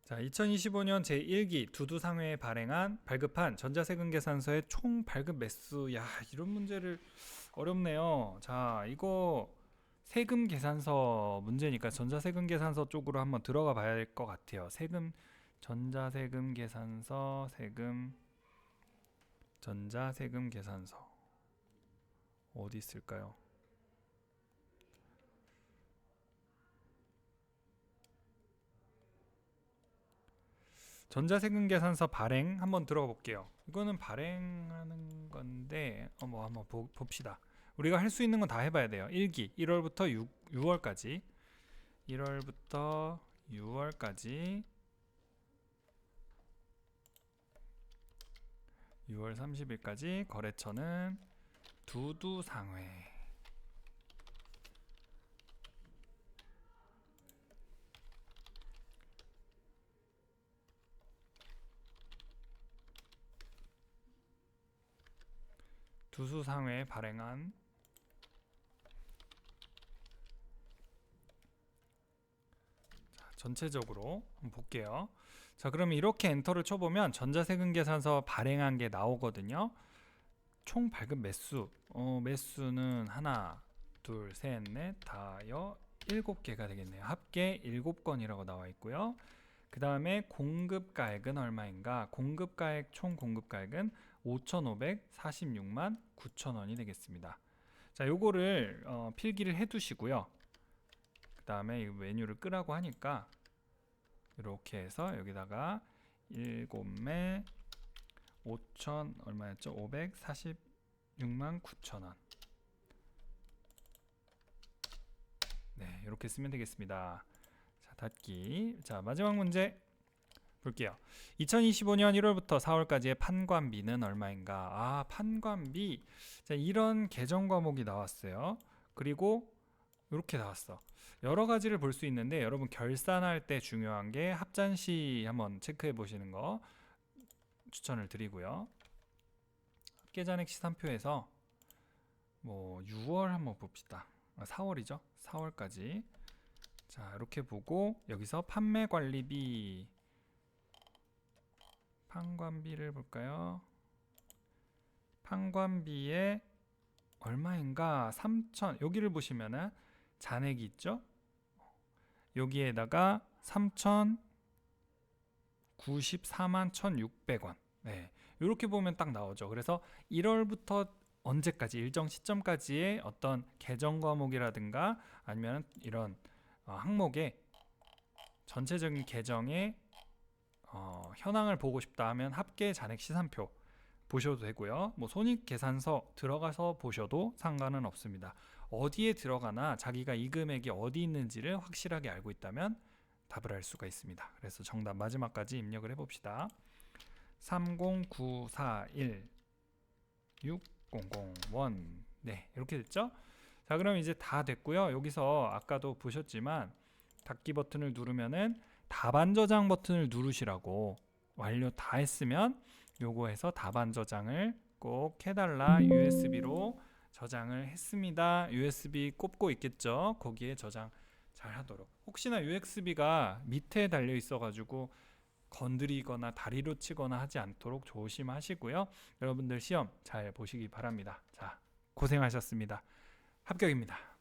[SPEAKER 1] 자, 2025년 제1기 두두상회에 발급한 전자세금계산서의 총 발급 매수. 야, 이런 문제를 어렵네요. 자, 이거 세금계산서 문제니까 전자세금계산서 쪽으로 한번 들어가 봐야 할 것 같아요. 전자세금계산서 전자세금계산서 어디 있을까요? 전자세금계산서 발행 한번 들어가 볼게요. 이거는 발행하는 건데 뭐 한번 봅시다. 우리가 할 수 있는 건 다 해봐야 돼요. 1기 1월부터 6월까지 1월부터 6월까지 6월 30일까지 거래처는 두두상회. 두수상회에 발행한 자, 전체적으로 한번 볼게요. 자, 그러면 이렇게 엔터를 쳐보면 전자세금계산서 발행한 게 나오거든요. 총 발급 매수 매수는 하나 둘 셋 넷 다여 7개가 되겠네요. 합계 7건이라고 나와 있고요. 그 다음에 공급가액은 얼마인가? 총 공급가액은 5,546만 9천원이 되겠습니다. 자, 요거를 필기를 해 두시고요. 그 다음에 이 메뉴를 끄라고 하니까 이렇게 해서 여기다가 7매 5천 얼마였죠? 546만 9천원. 네, 이렇게 쓰면 되겠습니다. 자, 닫기. 자, 마지막 문제 볼게요. 2025년 1월부터 4월까지의 판관비는 얼마인가? 아, 판관비. 자, 이런 계정 과목이 나왔어요. 그리고 이렇게 나왔어. 여러 가지를 볼 수 있는데 여러분 결산할 때 중요한 게 합잔시 한번 체크해 보시는 거 추천을 드리고요. 합계잔액 시산표에서 뭐 6월 한번 봅시다. 4월이죠. 4월까지. 자, 이렇게 보고 여기서 판매관리비 판관비를 볼까요? 판관비에 얼마인가? 3천. 여기를 보시면은 잔액이 있죠? 여기에다가 3,094만 1,600원. 네. 이렇게 보면 딱 나오죠. 그래서 1월부터 언제까지 일정 시점까지의 어떤 계정 과목이라든가 아니면 이런 항목의 전체적인 계정의 현황을 보고 싶다 하면 합계 잔액 시산표 보셔도 되고요. 뭐 손익계산서 들어가서 보셔도 상관은 없습니다. 어디에 들어가나 자기가 이 금액이 어디 있는지를 확실하게 알고 있다면 답을 할 수가 있습니다. 그래서 정답 마지막까지 입력을 해봅시다. 30941 6001. 네, 이렇게 됐죠? 자, 그럼 이제 다 됐고요. 여기서 아까도 보셨지만 닫기 버튼을 누르면은 답안 저장 버튼을 누르시라고 완료 다 했으면 요거 해서 답안 저장을 꼭 해달라 USB로 저장을 했습니다. USB 꼽고 있겠죠? 거기에 저장 잘 하도록. 혹시나 USB가 밑에 달려 있어 가지고 건드리거나 다리로 치거나 하지 않도록 조심하시고요. 여러분들 시험 잘 보시기 바랍니다. 자, 고생하셨습니다. 합격입니다.